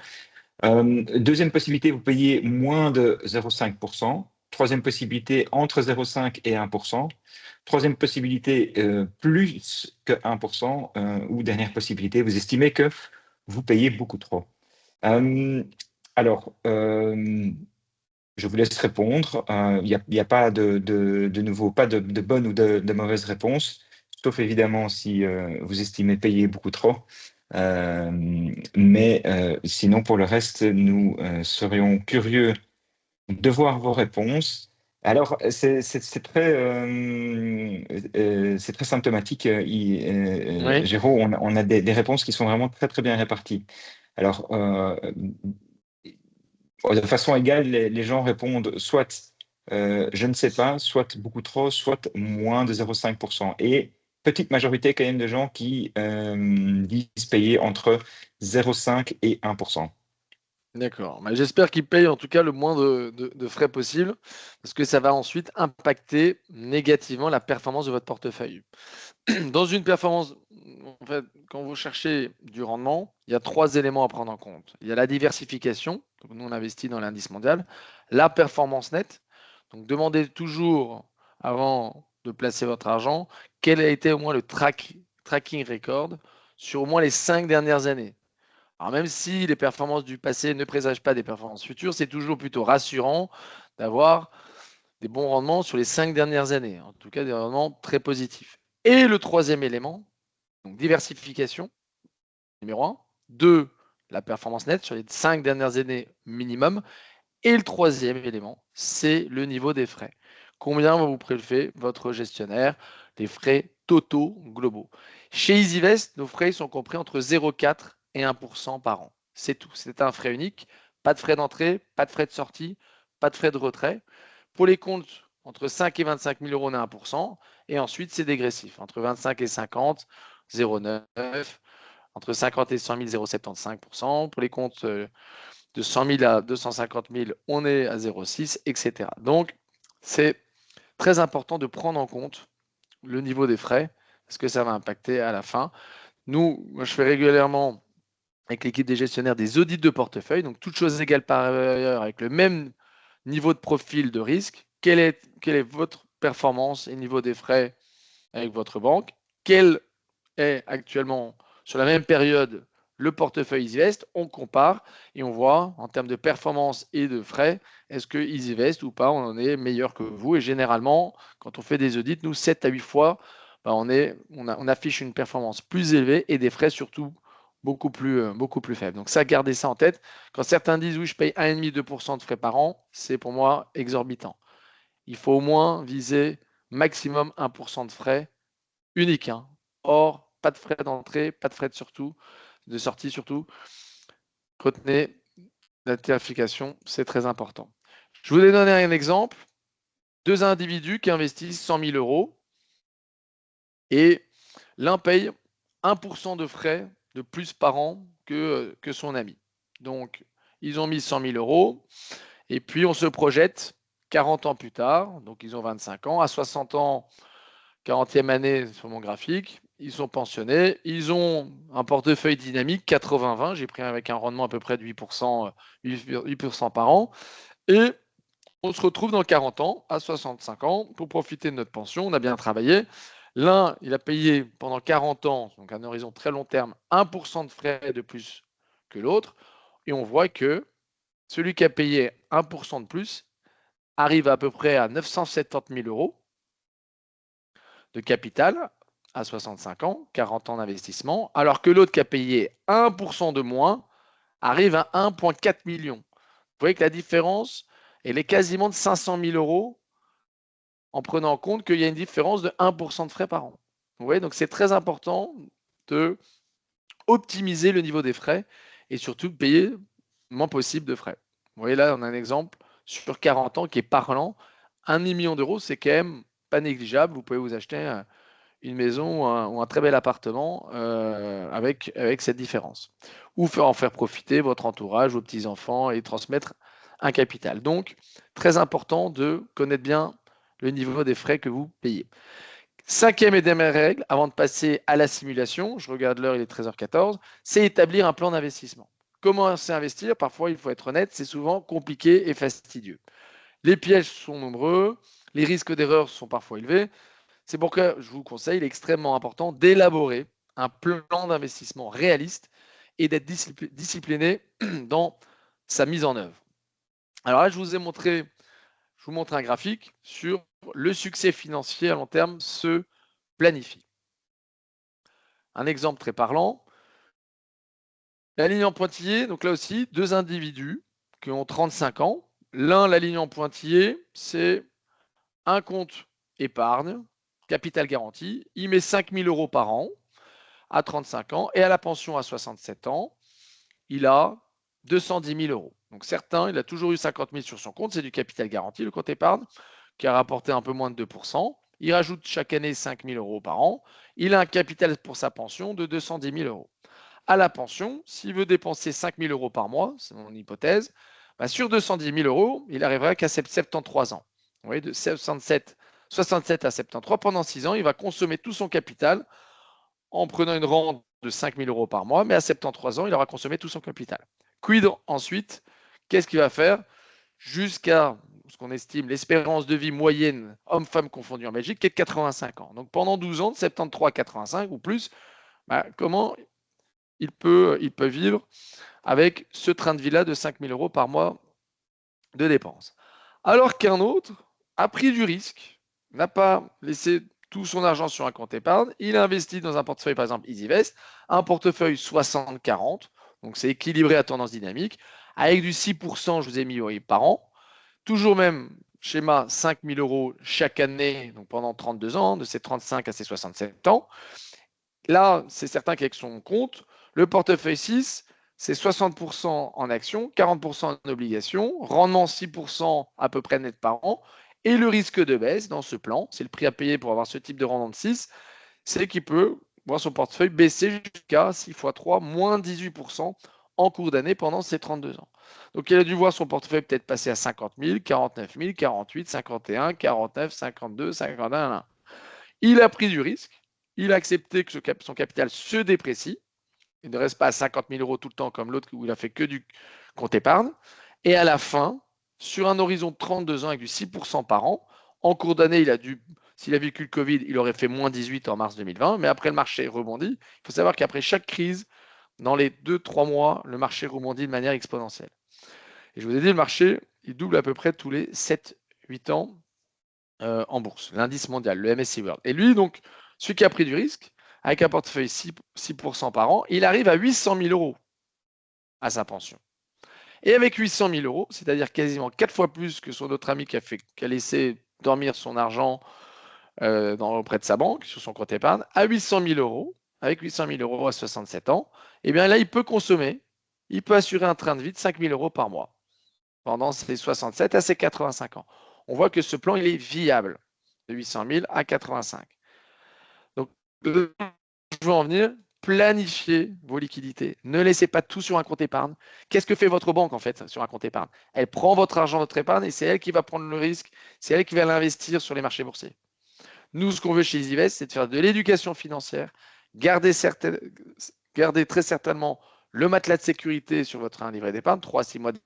Deuxième possibilité, vous payez moins de 0,5%. Troisième possibilité, entre 0,5 et 1%. Troisième possibilité, plus que 1%. Ou dernière possibilité, vous estimez que vous payez beaucoup trop. Alors, je vous laisse répondre. Il n'y a pas de nouveau, pas de bonne ou de mauvaise réponse, sauf évidemment si vous estimez payer beaucoup trop. Mais sinon, pour le reste, nous serions curieux de voir vos réponses. Alors, c'est très symptomatique. Oui. Jérôme, on a des réponses qui sont vraiment très, très bien réparties. Alors, de façon égale, les gens répondent soit je ne sais pas, soit beaucoup trop, soit moins de 0,5%. Et petite majorité quand même de gens qui disent payer entre 0,5 et 1%. D'accord. Bah, j'espère qu'ils payent en tout cas le moins de frais possible, parce que ça va ensuite impacter négativement la performance de votre portefeuille. Dans une performance, en fait, quand vous cherchez du rendement, il y a 3 éléments à prendre en compte. Il y a la diversification, donc nous on investit dans l'indice mondial, la performance nette, donc demandez toujours avant de placer votre argent quel a été au moins le tracking record sur au moins les 5 dernières années. Alors même si les performances du passé ne présagent pas des performances futures, c'est toujours plutôt rassurant d'avoir des bons rendements sur les 5 dernières années, en tout cas des rendements très positifs. Et le troisième élément, donc diversification, numéro 1. 2, la performance nette sur les 5 dernières années minimum. Et le troisième élément, c'est le niveau des frais. Combien va vous prélever votre gestionnaire, les frais totaux globaux? Chez EasyVest, nos frais sont compris entre 0,4 et 1% par an. C'est tout. C'est un frais unique, Pas de frais d'entrée, pas de frais de sortie, pas de frais de retrait. Pour les comptes entre 5 et 25 000 euros, on a 1%. Et ensuite, c'est dégressif. Entre 25 et 50, 0,9. Entre 50 et 100 000, 0,75%. Pour les comptes de 100 000 à 250 000, on est à 0,6, etc. Donc, c'est très important de prendre en compte le niveau des frais, parce que ça va impacter à la fin. Nous, moi, je fais régulièrement avec l'équipe des gestionnaires des audits de portefeuille, donc toutes choses égales par ailleurs, avec le même niveau de profil de risque. Quelle est votre performance et niveau des frais avec votre banque? Quel est actuellement, sur la même période, le portefeuille EasyVest? On compare et on voit en termes de performance et de frais, est-ce que EasyVest ou pas, on en est meilleur que vous? Et généralement, quand on fait des audits, nous, 7 à 8 fois, on affiche une performance plus élevée et des frais surtout beaucoup plus faibles. Donc ça, gardez ça en tête. Quand certains disent oui, je paye 1,5-2% de frais par an, c'est pour moi exorbitant. Il faut au moins viser maximum 1% de frais unique. Or, pas de frais d'entrée, pas de frais de sortie surtout. Retenez la tarification, c'est très important. Je vous ai donné un exemple. Deux individus qui investissent 100 000 euros et l'un paye 1% de frais de plus par an que son ami. Donc, ils ont mis 100 000 euros et puis on se projette 40 ans plus tard, donc ils ont 25 ans, à 60 ans, 40e année sur mon graphique, ils sont pensionnés, ils ont un portefeuille dynamique 80-20, j'ai pris avec un rendement à peu près de 8%, 8% par an, et on se retrouve dans 40 ans, à 65 ans, pour profiter de notre pension, on a bien travaillé. L'un, il a payé pendant 40 ans, donc à un horizon très long terme, 1% de frais de plus que l'autre, et on voit que celui qui a payé 1% de plus arrive à peu près à 970 000 euros de capital à 65 ans, 40 ans d'investissement, alors que l'autre qui a payé 1% de moins arrive à 1,4 million. Vous voyez que la différence, elle est quasiment de 500 000 euros en prenant en compte qu'il y a une différence de 1% de frais par an. Vous voyez, donc c'est très important de optimiser le niveau des frais et surtout de payer le moins possible de frais. Vous voyez là, on a un exemple sur 40 ans qui est parlant. 1 million d'euros, c'est quand même pas négligeable. Vous pouvez vous acheter une maison ou un très bel appartement avec cette différence. Ou en faire profiter votre entourage, vos petits-enfants et transmettre un capital. Donc, très important de connaître bien le niveau des frais que vous payez. Cinquième et dernière règle, avant de passer à la simulation, je regarde l'heure, il est 13h14, c'est établir un plan d'investissement. Comment s'investir? Parfois, il faut être honnête, c'est souvent compliqué et fastidieux. Les pièges sont nombreux, les risques d'erreur sont parfois élevés. C'est pourquoi je vous conseille, il est extrêmement important d'élaborer un plan d'investissement réaliste et d'être discipliné dans sa mise en œuvre. Alors là, je vous montre un graphique sur le succès financier à long terme se planifie. Un exemple très parlant, la ligne en pointillé, donc là aussi, deux individus qui ont 35 ans. L'un, la ligne en pointillé, c'est un compte épargne, capital garanti. Il met 5 000 euros par an à 35 ans et à la pension à 67 ans, il a 210 000 euros. Donc certains, il a toujours eu 50 000 sur son compte, c'est du capital garanti, le compte épargne, qui a rapporté un peu moins de 2%. Il rajoute chaque année 5 000 euros par an. Il a un capital pour sa pension de 210 000 euros. À la pension, s'il veut dépenser 5 000 euros par mois, c'est mon hypothèse, sur 210 000 euros, il arrivera qu'à 73 ans. Vous voyez, de 67 à 73, pendant 6 ans, il va consommer tout son capital en prenant une rente de 5 000 euros par mois, mais à 73 ans, il aura consommé tout son capital. Quid ensuite? Qu'est-ce qu'il va faire jusqu'à ce qu'on estime l'espérance de vie moyenne homme-femme confondus en Belgique, qui est de 85 ans. Donc pendant 12 ans, de 73 à 85 ou plus, comment il peut vivre avec ce train de vie-là de 5 000 euros par mois de dépenses. Alors qu'un autre a pris du risque, n'a pas laissé tout son argent sur un compte épargne, il a investi dans un portefeuille, par exemple EasyVest, un portefeuille 60-40, donc c'est équilibré à tendance dynamique, avec du 6%, je vous ai mis par an, toujours même schéma 5 000 euros chaque année, donc pendant 32 ans, de ses 35 à ses 67 ans. Là, c'est certain qu'avec son compte, le portefeuille 6, c'est 60% en actions, 40% en obligations, rendement 6% à peu près net par an. Et le risque de baisse dans ce plan, c'est le prix à payer pour avoir ce type de rendement de 6, c'est qu'il peut voir son portefeuille baisser jusqu'à 6 x 3, moins 18% en cours d'année pendant ces 32 ans. Donc il a dû voir son portefeuille peut-être passer à 50 000, 49 000, 48, 51, 49, 52, 51. Il a pris du risque, il a accepté que son capital se déprécie, il ne reste pas à 50 000 euros tout le temps comme l'autre où il a fait que du compte épargne. Et à la fin, sur un horizon de 32 ans avec du 6% par an, en cours d'année, s'il a vécu le Covid, il aurait fait moins 18 en mars 2020, mais après le marché rebondit. Il faut savoir qu'après chaque crise, dans les 2-3 mois, le marché rebondit de manière exponentielle. Et je vous ai dit, le marché, il double à peu près tous les 7-8 ans en bourse, l'indice mondial, le MSCI World. Et lui, donc, celui qui a pris du risque, avec un portefeuille 6% par an, il arrive à 800 000 euros à sa pension. Et avec 800 000 euros, c'est-à-dire quasiment 4 fois plus que son autre ami qui a laissé dormir son argent auprès de sa banque, sur son compte épargne, à 800 000 euros, avec 800 000 euros à 67 ans, et bien là, il peut consommer, il peut assurer un train de vie de 5 000 euros par mois pendant ses 67 à ses 85 ans. On voit que ce plan, il est viable, de 800 000 à 85. Donc, je veux en venir, planifiez vos liquidités. Ne laissez pas tout sur un compte épargne. Qu'est-ce que fait votre banque en fait sur un compte épargne? Elle prend votre argent, votre épargne, et c'est elle qui va prendre le risque, c'est elle qui va l'investir sur les marchés boursiers. Nous, ce qu'on veut chez EasyVest, c'est de faire de l'éducation financière, garder très certainement le matelas de sécurité sur votre livret d'épargne, 3 à 6 mois de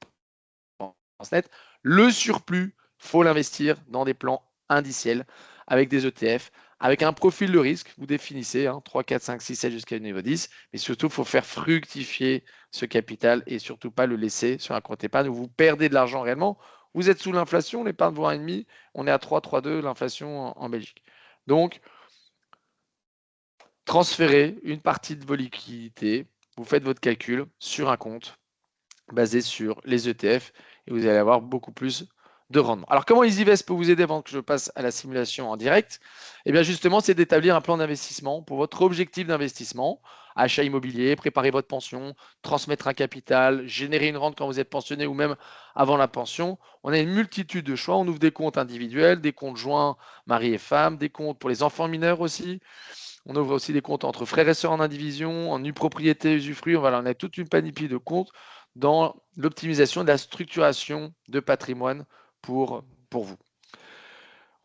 dépenses nettes. Le surplus, il faut l'investir dans des plans indiciels avec des ETF, avec un profil de risque. Vous définissez 3, 4, 5, 6, 7 jusqu'à niveau 10. Mais surtout, il faut faire fructifier ce capital et surtout pas le laisser sur un compte épargne où vous perdez de l'argent réellement. Vous êtes sous l'inflation, l'épargne vaut 1,5, on est à 3, 3,2 l'inflation en Belgique. Donc, transférez une partie de vos liquidités, vous faites votre calcul sur un compte basé sur les ETF et vous allez avoir beaucoup plus de rendement. Alors, comment EasyVest peut vous aider avant que je passe à la simulation en direct? Eh bien, justement, c'est d'établir un plan d'investissement pour votre objectif d'investissement, achat immobilier, préparer votre pension, transmettre un capital, générer une rente quand vous êtes pensionné ou même avant la pension. On a une multitude de choix. On ouvre des comptes individuels, des comptes joints mari et femme, des comptes pour les enfants mineurs aussi. On ouvre aussi des comptes entre frères et sœurs en indivision, en nue propriété, usufruit. Voilà, on a toute une panoplie de comptes dans l'optimisation de la structuration de patrimoine pour vous.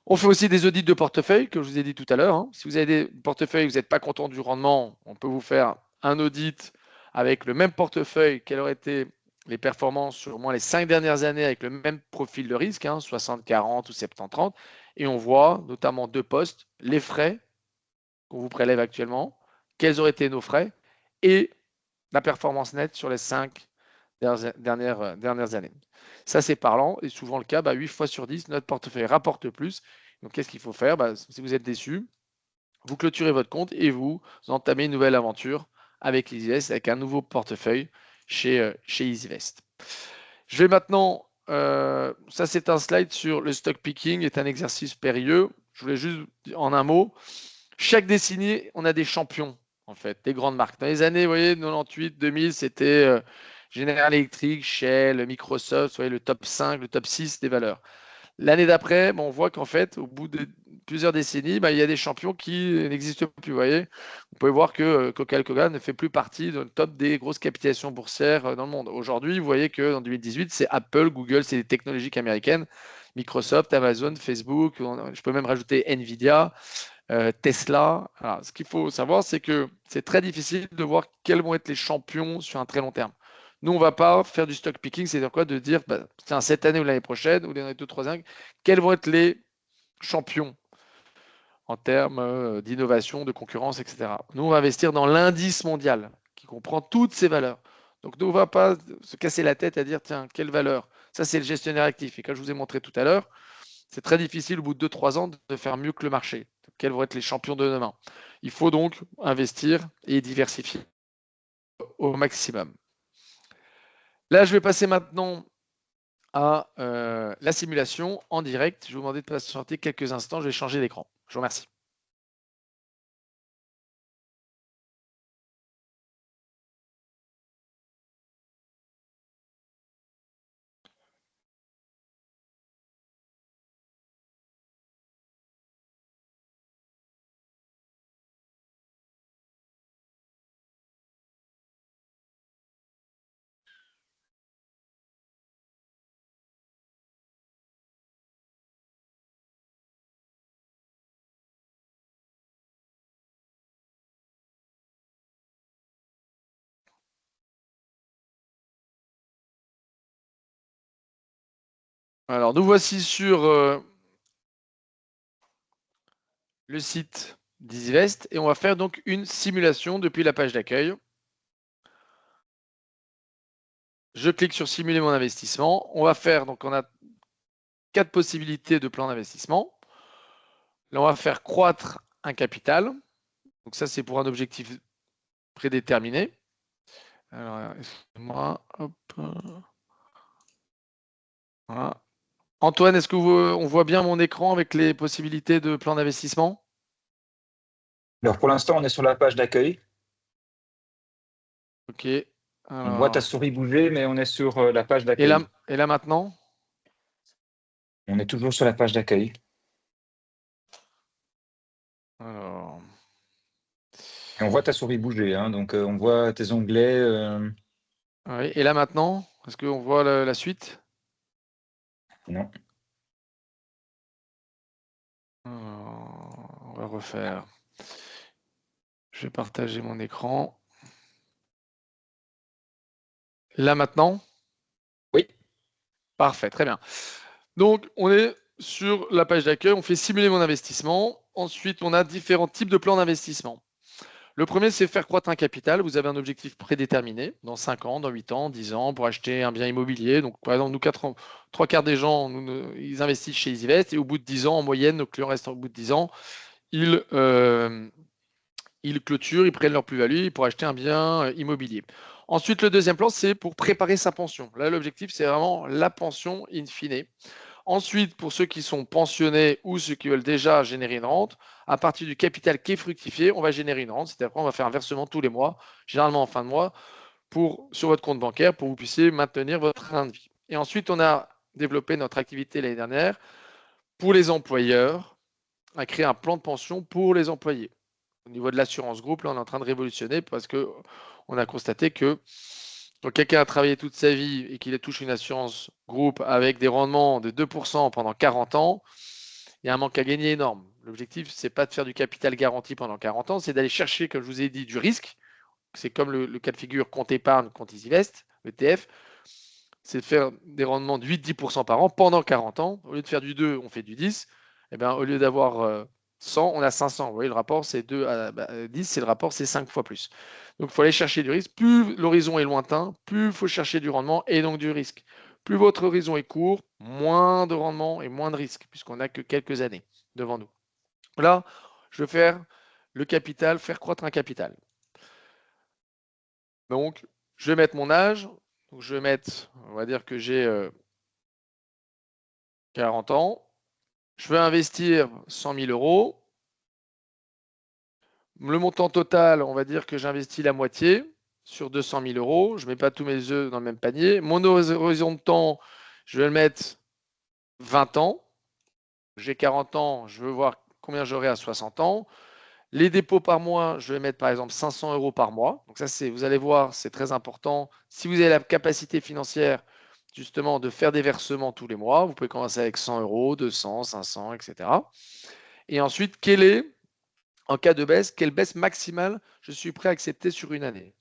On fait aussi des audits de portefeuille, que je vous ai dit tout à l'heure. Si vous avez des portefeuilles et que vous n'êtes pas content du rendement, on peut vous faire un audit avec le même portefeuille, quelles auraient été les performances sur au moins les 5 dernières années avec le même profil de risque, 60-40 ou 70-30. Et on voit notamment 2 postes, les frais qu'on vous prélève actuellement, quels auraient été nos frais et la performance nette sur les 5 dernières années. Ça, c'est parlant et souvent le cas, 8 fois sur 10, notre portefeuille rapporte plus. Donc, qu'est-ce qu'il faut faire? Si vous êtes déçu, vous clôturez votre compte et vous entamez une nouvelle aventure avec EasyVest, avec un nouveau portefeuille chez EasyVest. Je vais maintenant, ça c'est un slide sur le stock picking, est un exercice périlleux. Je voulais juste en un mot, chaque décennie, on a des champions, en fait, des grandes marques. Dans les années, vous voyez, 98, 2000, c'était General Electric, Shell, Microsoft, vous voyez, le top 5, le top 6 des valeurs. L'année d'après, on voit qu'en fait, au bout de plusieurs décennies, il y a des champions qui n'existent plus. Vous voyez, vous pouvez voir que Coca-Cola ne fait plus partie du top des grosses capitalisations boursières dans le monde. Aujourd'hui, vous voyez que en 2018, c'est Apple, Google, c'est des technologies américaines, Microsoft, Amazon, Facebook, je peux même rajouter Nvidia. Tesla. Alors, ce qu'il faut savoir, c'est que c'est très difficile de voir quels vont être les champions sur un très long terme. Nous, on ne va pas faire du stock picking, c'est-à-dire quoi? De dire, tiens, cette année ou l'année prochaine, ou les 2, 3 ans, quels vont être les champions en termes d'innovation, de concurrence, etc. Nous, on va investir dans l'indice mondial qui comprend toutes ces valeurs. Donc, nous, on ne va pas se casser la tête à dire, tiens, quelle valeur? Ça, c'est le gestionnaire actif. Et comme je vous ai montré tout à l'heure, c'est très difficile au bout de 2-3 ans de faire mieux que le marché. Quels vont être les champions de demain? Il faut donc investir et diversifier au maximum. Là, je vais passer maintenant à la simulation en direct. Je vais vous demander de patienter quelques instants. Je vais changer d'écran. Je vous remercie. Alors, nous voici sur le site d'EasyVest et on va faire donc une simulation depuis la page d'accueil. Je clique sur simuler mon investissement. On va faire, donc on a 4 possibilités de plan d'investissement. Là, on va faire croître un capital. Donc ça, c'est pour un objectif prédéterminé. Alors, excusez-moi. Hop. Voilà. Antoine, est-ce que on voit bien mon écran avec les possibilités de plan d'investissement? Alors pour l'instant, on est sur la page d'accueil. Ok. On voit ta Alors, souris bouger, mais on est sur la page et d'accueil. là maintenant? On est toujours sur la page d'accueil. Alors, Et on voit ta souris bouger, hein, donc on voit tes onglets. oui. Et là maintenant? Est-ce qu'on voit la suite? Non. Alors, on va refaire. Je vais partager mon écran. Là maintenant? Oui. Parfait, très bien. Donc, on est sur la page d'accueil, on fait simuler mon investissement. Ensuite, on a différents types de plans d'investissement. Le premier, c'est faire croître un capital. Vous avez un objectif prédéterminé dans 5 ans, dans 8 ans, 10 ans pour acheter un bien immobilier. Donc, par exemple, nous, 3 quarts des gens, ils investissent chez EasyVest et au bout de 10 ans, en moyenne, nos clients restent au bout de 10 ans, ils clôturent, ils prennent leur plus-value pour acheter un bien immobilier. Ensuite, le deuxième plan, c'est pour préparer sa pension. Là, l'objectif, c'est vraiment la pension in fine. Ensuite, pour ceux qui sont pensionnés ou ceux qui veulent déjà générer une rente, à partir du capital qui est fructifié, on va générer une rente. C'est-à-dire qu'on va faire un versement tous les mois, généralement en fin de mois, sur votre compte bancaire pour que vous puissiez maintenir votre train de vie. Et ensuite, on a développé notre activité l'année dernière pour les employeurs, à créer un plan de pension pour les employés. Au niveau de l'assurance groupe, là, on est en train de révolutionner parce qu'on a constaté que quand quelqu'un a travaillé toute sa vie et qu'il touche une assurance groupe avec des rendements de 2% pendant 40 ans, il y a un manque à gagner énorme. L'objectif, c'est pas de faire du capital garanti pendant 40 ans, c'est d'aller chercher, comme je vous ai dit, du risque. C'est comme le cas de figure compte épargne, compte EasyVest, ETF. C'est de faire des rendements de 8-10% par an pendant 40 ans. Au lieu de faire du 2, on fait du 10. Et bien, au lieu d'avoir 100, on a 500. Vous voyez, le rapport, c'est 2 à 10, c'est le rapport, c'est 5 fois plus. Donc, il faut aller chercher du risque. Plus l'horizon est lointain, plus il faut chercher du rendement et donc du risque. Plus votre horizon est court, moins de rendement et moins de risque, puisqu'on n'a que quelques années devant nous. Là, je vais faire le capital, faire croître un capital. Donc, je vais mettre mon âge. Donc, je vais mettre, on va dire que j'ai 40 ans. Je vais investir 100 000 euros. Le montant total, on va dire que j'investis la moitié sur 200 000 euros. Je ne mets pas tous mes œufs dans le même panier. Mon horizon de temps, je vais le mettre 20 ans. J'ai 40 ans, je veux voir combien j'aurai à 60 ans. Les dépôts par mois, je vais mettre par exemple 500 euros par mois. Donc ça, vous allez voir, c'est très important. Si vous avez la capacité financière justement de faire des versements tous les mois, vous pouvez commencer avec 100 euros, 200, 500, etc. Et ensuite, en cas de baisse, quelle baisse maximale je suis prêt à accepter sur une année?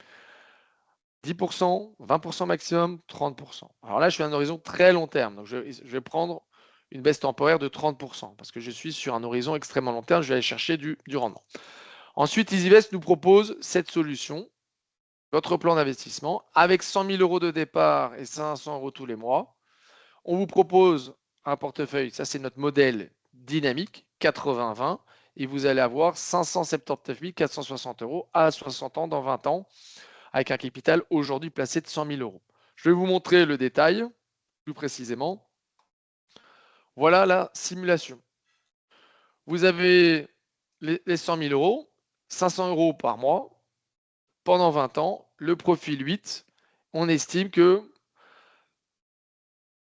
10%, 20% maximum, 30%. Alors là, je fais un horizon très long terme. Donc, je vais prendre une baisse temporaire de 30% parce que je suis sur un horizon extrêmement long terme. Je vais aller chercher du rendement. Ensuite, EasyVest nous propose cette solution, votre plan d'investissement, avec 100 000 euros de départ et 500 euros tous les mois. On vous propose un portefeuille, ça c'est notre modèle dynamique, 80-20, et vous allez avoir 579 460 euros à 60 ans dans 20 ans, avec un capital aujourd'hui placé de 100 000 euros. Je vais vous montrer le détail plus précisément. Voilà la simulation. Vous avez les 100 000 euros, 500 euros par mois, pendant 20 ans, le profil 8, on estime que,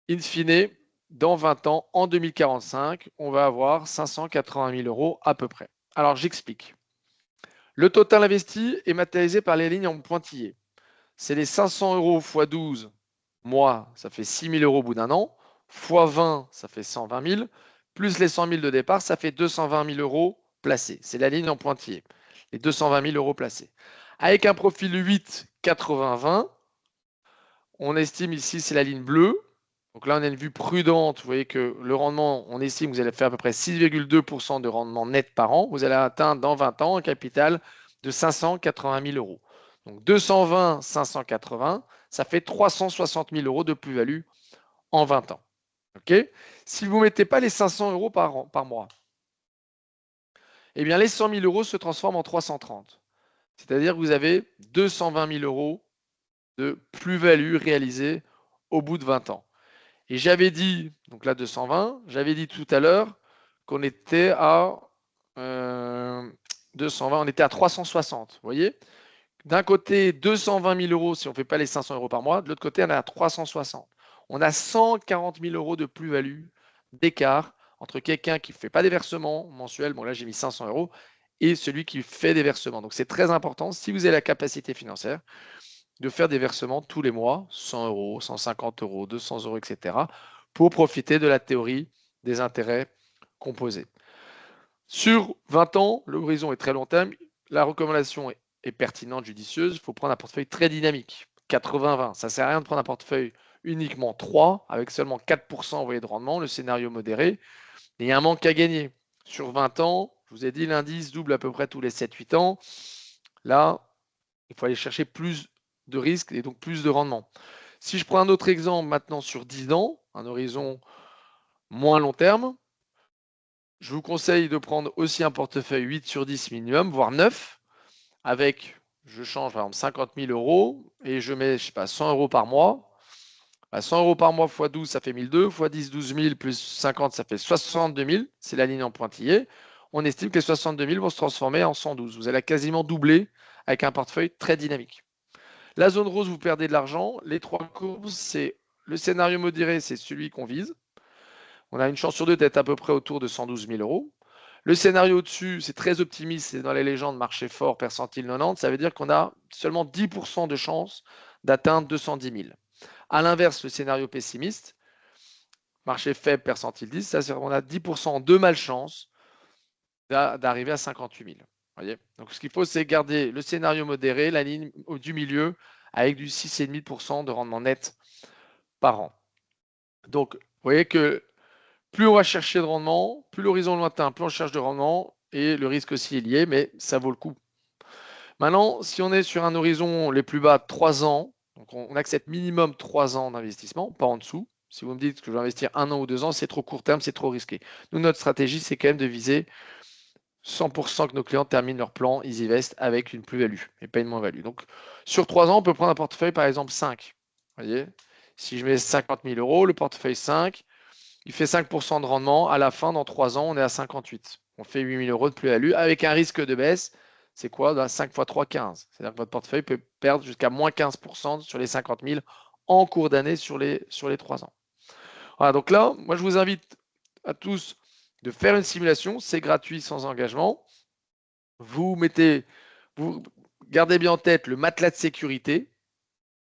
in fine, dans 20 ans, en 2045, on va avoir 580 000 euros à peu près. Alors, j'explique. Le total investi est matérialisé par les lignes en pointillés. C'est les 500 euros x 12 mois, ça fait 6 000 euros au bout d'un an, x 20, ça fait 120 000, plus les 100 000 de départ, ça fait 220 000 euros placés. C'est la ligne en pointillé, les 220 000 euros placés. Avec un profil 8, 80-20, on estime ici, c'est la ligne bleue, Donc là, on a une vue prudente. Vous voyez que le rendement, on estime que vous allez faire à peu près 6,2% de rendement net par an. Vous allez atteindre dans 20 ans un capital de 580 000 euros. Donc 220, 580, ça fait 360 000 euros de plus-value en 20 ans. Okay, si vous ne mettez pas les 500 euros par mois, eh bien les 100 000 euros se transforment en 330. C'est-à-dire que vous avez 220 000 euros de plus-value réalisée au bout de 20 ans. Et j'avais dit, donc là 220, j'avais dit tout à l'heure qu'on était à 220, on était à 360. Vous voyez, d'un côté 220 000 euros si on ne fait pas les 500 euros par mois, de l'autre côté on est à 360. On a 140 000 euros de plus-value d'écart entre quelqu'un qui ne fait pas des versements mensuels, bon là j'ai mis 500 euros, et celui qui fait des versements. Donc c'est très important, si vous avez la capacité financière, de faire des versements tous les mois, 100 euros, 150 euros, 200 euros, etc., pour profiter de la théorie des intérêts composés. Sur 20 ans, l'horizon est très long terme. La recommandation est pertinente, judicieuse. Il faut prendre un portefeuille très dynamique, 80-20. Ça ne sert à rien de prendre un portefeuille uniquement 3, avec seulement 4% de rendement, le scénario modéré. Et il y a un manque à gagner. Sur 20 ans, je vous ai dit, l'indice double à peu près tous les 7-8 ans. Là, il faut aller chercher plus de risques et donc plus de rendement. Si je prends un autre exemple maintenant sur 10 ans, un horizon moins long terme, je vous conseille de prendre aussi un portefeuille 8 sur 10 minimum, voire 9, avec, je change par exemple 50 000 euros et je mets, je sais pas, 100 euros par mois. 100 euros par mois x 12, ça fait 1002, x 10, 12 000, plus 50, ça fait 62 000. C'est la ligne en pointillé. On estime que les 62 000 vont se transformer en 112. Vous allez quasiment doubler avec un portefeuille très dynamique. La zone rose, vous perdez de l'argent. Les trois courbes, c'est le scénario modéré, c'est celui qu'on vise. On a une chance sur deux d'être à peu près autour de 112 000 euros. Le scénario au-dessus, c'est très optimiste, c'est dans les légendes marché fort, percentile 90. Ça veut dire qu'on a seulement 10% de chance d'atteindre 210 000. À l'inverse, le scénario pessimiste, marché faible, percentile 10, ça, on a 10% de malchance d'arriver à 58 000. Voyez, donc ce qu'il faut, c'est garder le scénario modéré, la ligne du milieu, avec du 6,5% de rendement net par an. Donc, vous voyez que plus on va chercher de rendement, plus l'horizon lointain, plus on cherche de rendement, et le risque aussi est lié, mais ça vaut le coup. Maintenant, si on est sur un horizon les plus bas de 3 ans, donc on accepte minimum 3 ans d'investissement, pas en dessous. Si vous me dites que je vais investir 1 an ou 2 ans, c'est trop court terme, c'est trop risqué. Nous, notre stratégie, c'est quand même de viser 100% que nos clients terminent leur plan EasyVest avec une plus-value et pas une moins-value. Donc, sur 3 ans, on peut prendre un portefeuille, par exemple 5. Vous voyez, si je mets 50 000 euros, le portefeuille 5, il fait 5% de rendement. À la fin, dans 3 ans, on est à 58. On fait 8 000 euros de plus-value avec un risque de baisse. C'est quoi? 5 x 3, 15. C'est-à-dire que votre portefeuille peut perdre jusqu'à moins 15% sur les 50 000 en cours d'année sur les 3 ans. Voilà, donc là, moi, je vous invite à tous de faire une simulation. C'est gratuit, sans engagement. Vous gardez bien en tête le matelas de sécurité.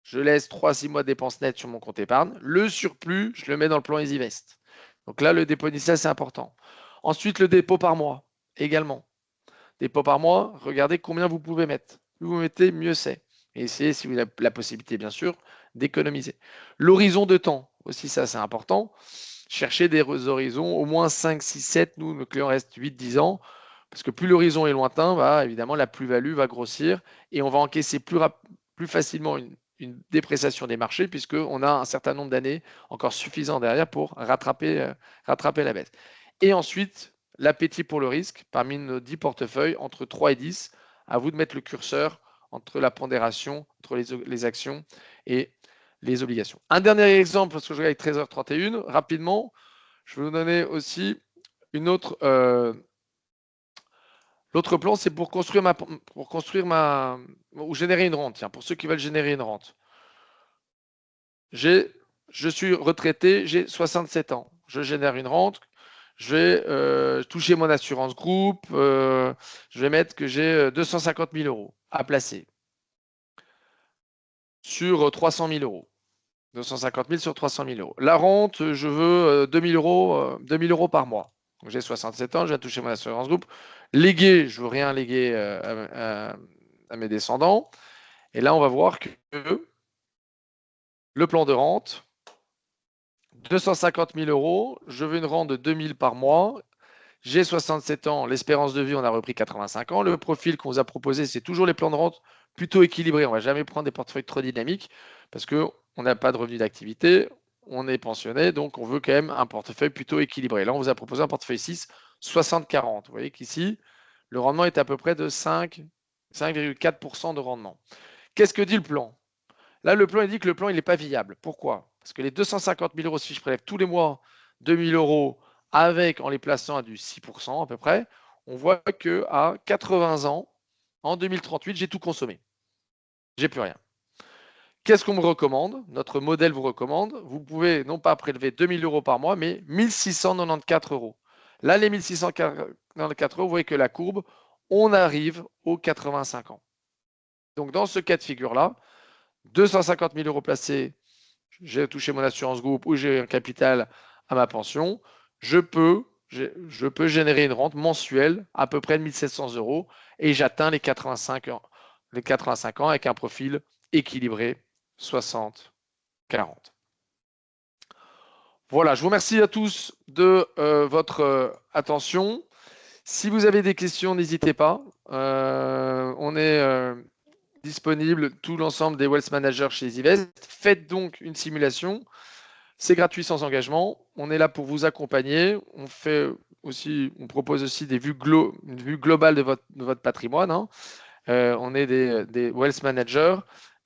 Je laisse 3-6 mois de dépenses nettes sur mon compte épargne. Le surplus, je le mets dans le plan EasyVest. Donc là, le dépôt initial, c'est important. Ensuite, le dépôt par mois, également. Dépôt par mois, regardez combien vous pouvez mettre. Plus vous mettez, mieux c'est. Et essayez, si vous avez la possibilité, bien sûr, d'économiser. L'horizon de temps, aussi ça, c'est important. Cherchez des horizons, au moins 5, 6, 7. Nous, nos clients restent 8, 10 ans. Parce que plus l'horizon est lointain, évidemment, la plus-value va grossir et on va encaisser plus facilement une dépréciation des marchés puisqu'on a un certain nombre d'années encore suffisant derrière pour rattraper la baisse. Et ensuite, l'appétit pour le risque, parmi nos 10 portefeuilles, entre 3 et 10, à vous de mettre le curseur entre la pondération, entre les actions et les obligations. Un dernier exemple, parce que je regarde 13h31, rapidement, je vais vous donner aussi une autre... L'autre plan, c'est pour construire ou générer une rente. Tiens, pour ceux qui veulent générer une rente. Je suis retraité, j'ai 67 ans. Je génère une rente. Je vais toucher mon assurance groupe. Je vais mettre que j'ai 250 000 euros à placer sur 300 000 euros. 250 000 sur 300 000 euros. La rente, je veux 2 000 euros par mois. J'ai 67 ans, je vais toucher mon assurance groupe. Léguer, je ne veux rien léguer à mes descendants. Et là, on va voir que le plan de rente, 250 000 euros, je veux une rente de 2 000 par mois. J'ai 67 ans, l'espérance de vie, on a repris 85 ans. Le profil qu'on vous a proposé, c'est toujours les plans de rente plutôt équilibrés. On ne va jamais prendre des portefeuilles trop dynamiques parce qu'on n'a pas de revenus d'activité, on est pensionné, donc on veut quand même un portefeuille plutôt équilibré. Là, on vous a proposé un portefeuille 6, 60-40. Vous voyez qu'ici, le rendement est à peu près de 5,4% de rendement. Qu'est-ce que dit le plan? Là, le plan, il dit que le plan, il n'est pas viable. Pourquoi? Parce que les 250 000 euros, si je prélève tous les mois 2 000 euros en les plaçant à du 6% à peu près, on voit qu'à 80 ans, en 2038, j'ai tout consommé. J'ai plus rien. Qu'est-ce qu'on me recommande? Notre modèle vous recommande. Vous pouvez non pas prélever 2 000 euros par mois, mais 1 694 euros. Là, les 1 694 euros, vous voyez que la courbe, on arrive aux 85 ans. Donc, dans ce cas de figure-là, 250 000 euros placés, j'ai touché mon assurance groupe ou j'ai un capital à ma pension, je peux générer une rente mensuelle à peu près de 1 700 euros et j'atteins les 85 ans avec un profil équilibré 60-40. Voilà, je vous remercie à tous de votre attention. Si vous avez des questions, n'hésitez pas. On est disponible tout l'ensemble des wealth managers chez Isivest. Faites donc une simulation. C'est gratuit sans engagement. On est là pour vous accompagner. On propose aussi une vue globale de votre patrimoine. Hein. On est des wealth managers.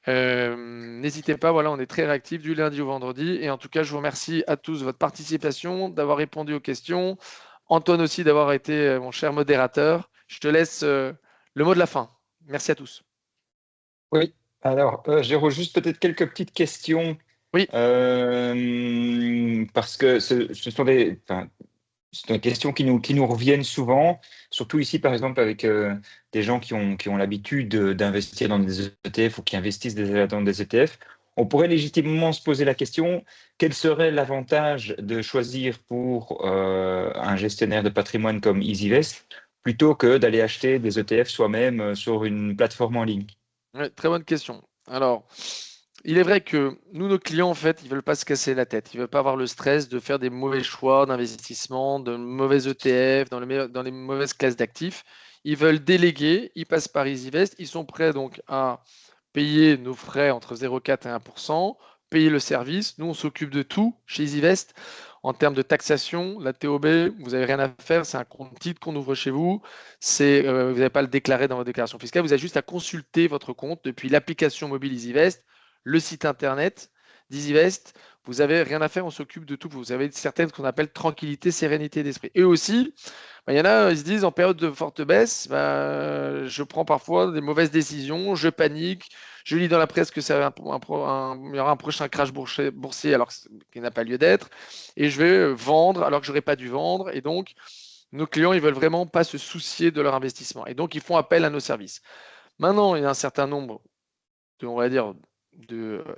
N'hésitez pas, voilà, on est très réactifs du lundi au vendredi. Et en tout cas, je vous remercie à tous de votre participation, d'avoir répondu aux questions. Antoine aussi d'avoir été mon cher modérateur. Je te laisse le mot de la fin. Merci à tous. Oui, alors, Géraud, juste peut-être quelques petites questions. Oui. Parce que ce sont c'est des questions qui nous reviennent souvent, surtout ici, par exemple, avec des gens qui ont l'habitude d'investir dans des ETF ou qui investissent déjà dans des ETF. On pourrait légitimement se poser la question, quel serait l'avantage de choisir pour un gestionnaire de patrimoine comme EasyVest plutôt que d'aller acheter des ETF soi-même sur une plateforme en ligne? Ouais, très bonne question. Alors, il est vrai que nous, nos clients, en fait, ils veulent pas se casser la tête. Ils veulent pas avoir le stress de faire des mauvais choix d'investissement, de mauvais ETF, dans les mauvaises classes d'actifs. Ils veulent déléguer, ils passent par EasyVest. Ils sont prêts donc à payer nos frais entre 0,4 et 1%, payer le service. Nous, on s'occupe de tout chez EasyVest. En termes de taxation, la TOB, vous n'avez rien à faire, c'est un compte titre qu'on ouvre chez vous. Vous n'avez pas à le déclarer dans votre déclaration fiscale, vous avez juste à consulter votre compte depuis l'application mobile EasyVest, le site internet d'EasyVest. Vous n'avez rien à faire, on s'occupe de tout. Vous avez certaines qu'on appelle tranquillité, sérénité d'esprit. Et aussi, il y en a, ils se disent en période de forte baisse, je prends parfois des mauvaises décisions, je panique, je lis dans la presse que il y aura un prochain crash boursier alors qu'il n'a pas lieu d'être, et je vais vendre alors que j'aurais pas dû vendre. Et donc, nos clients, ils veulent vraiment pas se soucier de leur investissement. Et donc, ils font appel à nos services. Maintenant, il y a un certain nombre on va dire,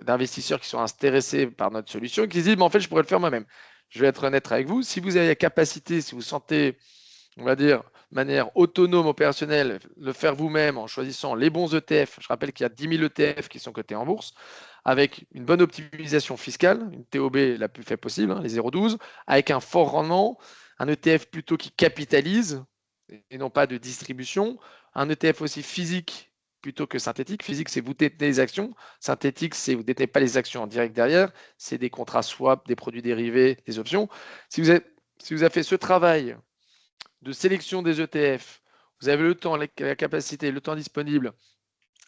d'investisseurs qui sont intéressés par notre solution et qui se disent, mais en fait, je pourrais le faire moi-même. Je vais être honnête avec vous. Si vous avez la capacité, si vous sentez, on va dire, de manière autonome, opérationnelle, le faire vous-même en choisissant les bons ETF. Je rappelle qu'il y a 10 000 ETF qui sont cotés en bourse, avec une bonne optimisation fiscale, une TOB la plus faible possible, hein, les 0,12, avec un fort rendement, un ETF plutôt qui capitalise et non pas de distribution, un ETF aussi physique plutôt que synthétique. Physique, c'est vous détenez les actions. Synthétique, c'est vous ne détenez pas les actions en direct derrière. C'est des contrats swap, des produits dérivés, des options. Si vous avez fait ce travail de sélection des ETF, vous avez le temps, la capacité, le temps disponible,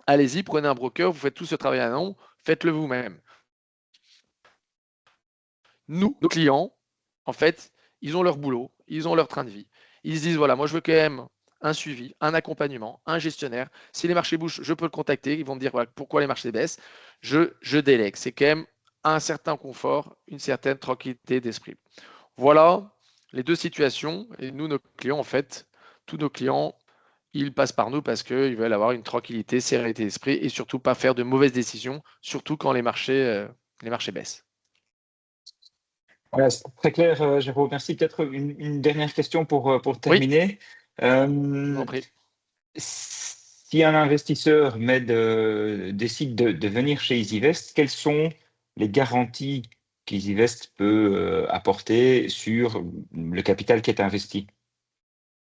allez-y, prenez un broker, vous faites tout ce travail à non, faites-le vous-même. Nous, nos clients, en fait, ils ont leur boulot, ils ont leur train de vie. Ils se disent, voilà, moi je veux quand même un suivi, un accompagnement, un gestionnaire. Si les marchés bougent, je peux le contacter. Ils vont me dire voilà, pourquoi les marchés baissent. Je délègue. C'est quand même un certain confort, une certaine tranquillité d'esprit. Voilà les deux situations. Et nous, nos clients, en fait, tous nos clients, ils passent par nous parce qu'ils veulent avoir une tranquillité, sérénité d'esprit et surtout pas faire de mauvaises décisions, surtout quand les marchés baissent. Voilà, c'est très clair, Jérôme. Merci. Peut-être une dernière question pour terminer. Oui, je vous en prie. Si un investisseur décide de venir chez EasyVest, quelles sont les garanties qu'EasyVest peut apporter sur le capital qui est investi?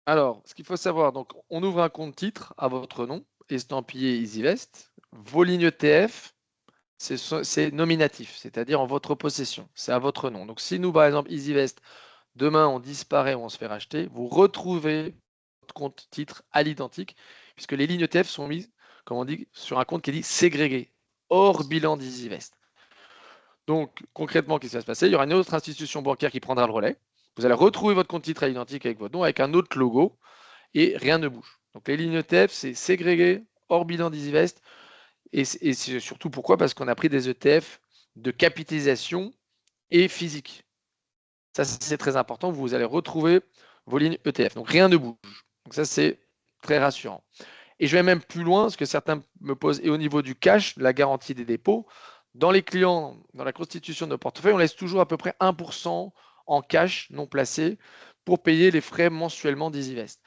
Alors, ce qu'il faut savoir, donc, on ouvre un compte titre à votre nom, estampillé EasyVest. Vos lignes ETF, c'est nominatif, c'est-à-dire en votre possession. C'est à votre nom. Donc, si nous, par exemple, EasyVest, demain, on disparaît ou on se fait racheter, vous retrouvez votre compte titre à l'identique, puisque les lignes ETF sont mises, comme on dit, sur un compte qui est dit ségrégué, hors bilan d'EasyVest. Donc, concrètement, qu'est-ce qui va se passer? Il y aura une autre institution bancaire qui prendra le relais. Vous allez retrouver votre compte titre à l'identique avec votre nom, avec un autre logo, et rien ne bouge. Donc, les lignes ETF, c'est ségrégué, hors bilan d'EasyVest. Et c'est surtout pourquoi? Parce qu'on a pris des ETF de capitalisation et physique. Ça, c'est très important. Vous allez retrouver vos lignes ETF. Donc, rien ne bouge. Donc, ça, c'est très rassurant. Et je vais même plus loin, ce que certains me posent, et au niveau du cash, la garantie des dépôts, dans les clients, dans la constitution de nos portefeuilles, on laisse toujours à peu près 1% en cash non placé pour payer les frais mensuellement d'EasyVest.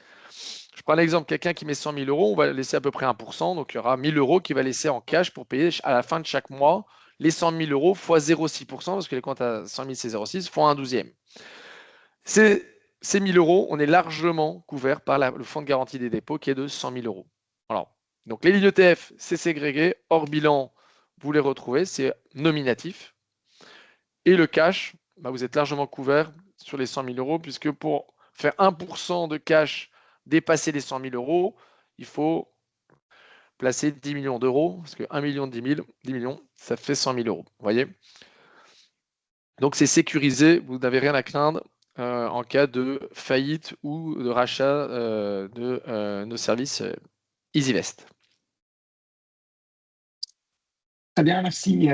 Je prends l'exemple, quelqu'un qui met 100 000 euros, on va laisser à peu près 1%, donc il y aura 1 000 euros qui va laisser en cash pour payer à la fin de chaque mois les 100 000 euros fois 0,6%, parce que les comptes à 100 000 c'est 0,6, fois 1/12. Ces 1 000 euros, on est largement couvert par le fonds de garantie des dépôts qui est de 100 000 euros. Alors, donc les lignes ETF, c'est ségrégué, hors bilan, vous les retrouvez, c'est nominatif. Et le cash, vous êtes largement couvert sur les 100 000 euros, puisque pour faire 1% de cash dépasser les 100 000 euros, il faut placer 10 millions d'euros, parce que 1 million de 10 millions, ça fait 100 000 euros. Vous voyez? Donc c'est sécurisé, vous n'avez rien à craindre en cas de faillite ou de rachat de nos services EasyVest. Très bien, merci.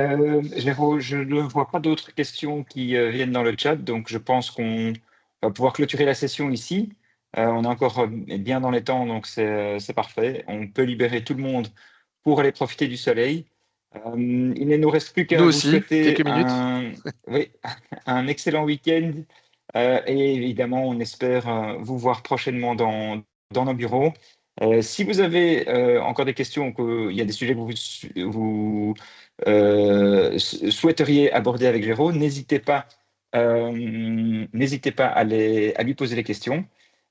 Géraud, je ne vois pas d'autres questions qui viennent dans le chat, donc je pense qu'on va pouvoir clôturer la session ici. On est encore bien dans les temps, donc c'est parfait. On peut libérer tout le monde pour aller profiter du soleil. Il ne nous reste plus Nous qu'à vous aussi, souhaiter quelques minutes. oui, un excellent week-end. Et évidemment, on espère vous voir prochainement dans nos bureaux. Si vous avez encore des questions, qu'il y a des sujets que vous souhaiteriez aborder avec Géraud, n'hésitez pas à lui poser les questions.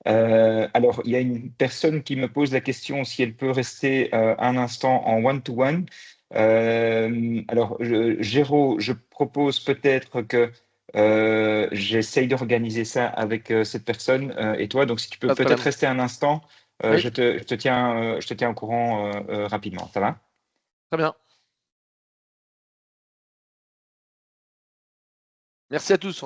Alors, il y a une personne qui me pose la question si elle peut rester un instant en one-to-one. Alors, Géraud, je propose peut-être que j'essaye d'organiser ça avec cette personne et toi. Donc, si tu peux Pas de peut-être problème. rester un instant, Oui, je te tiens au courant rapidement. Ça va? très bien. Merci à tous.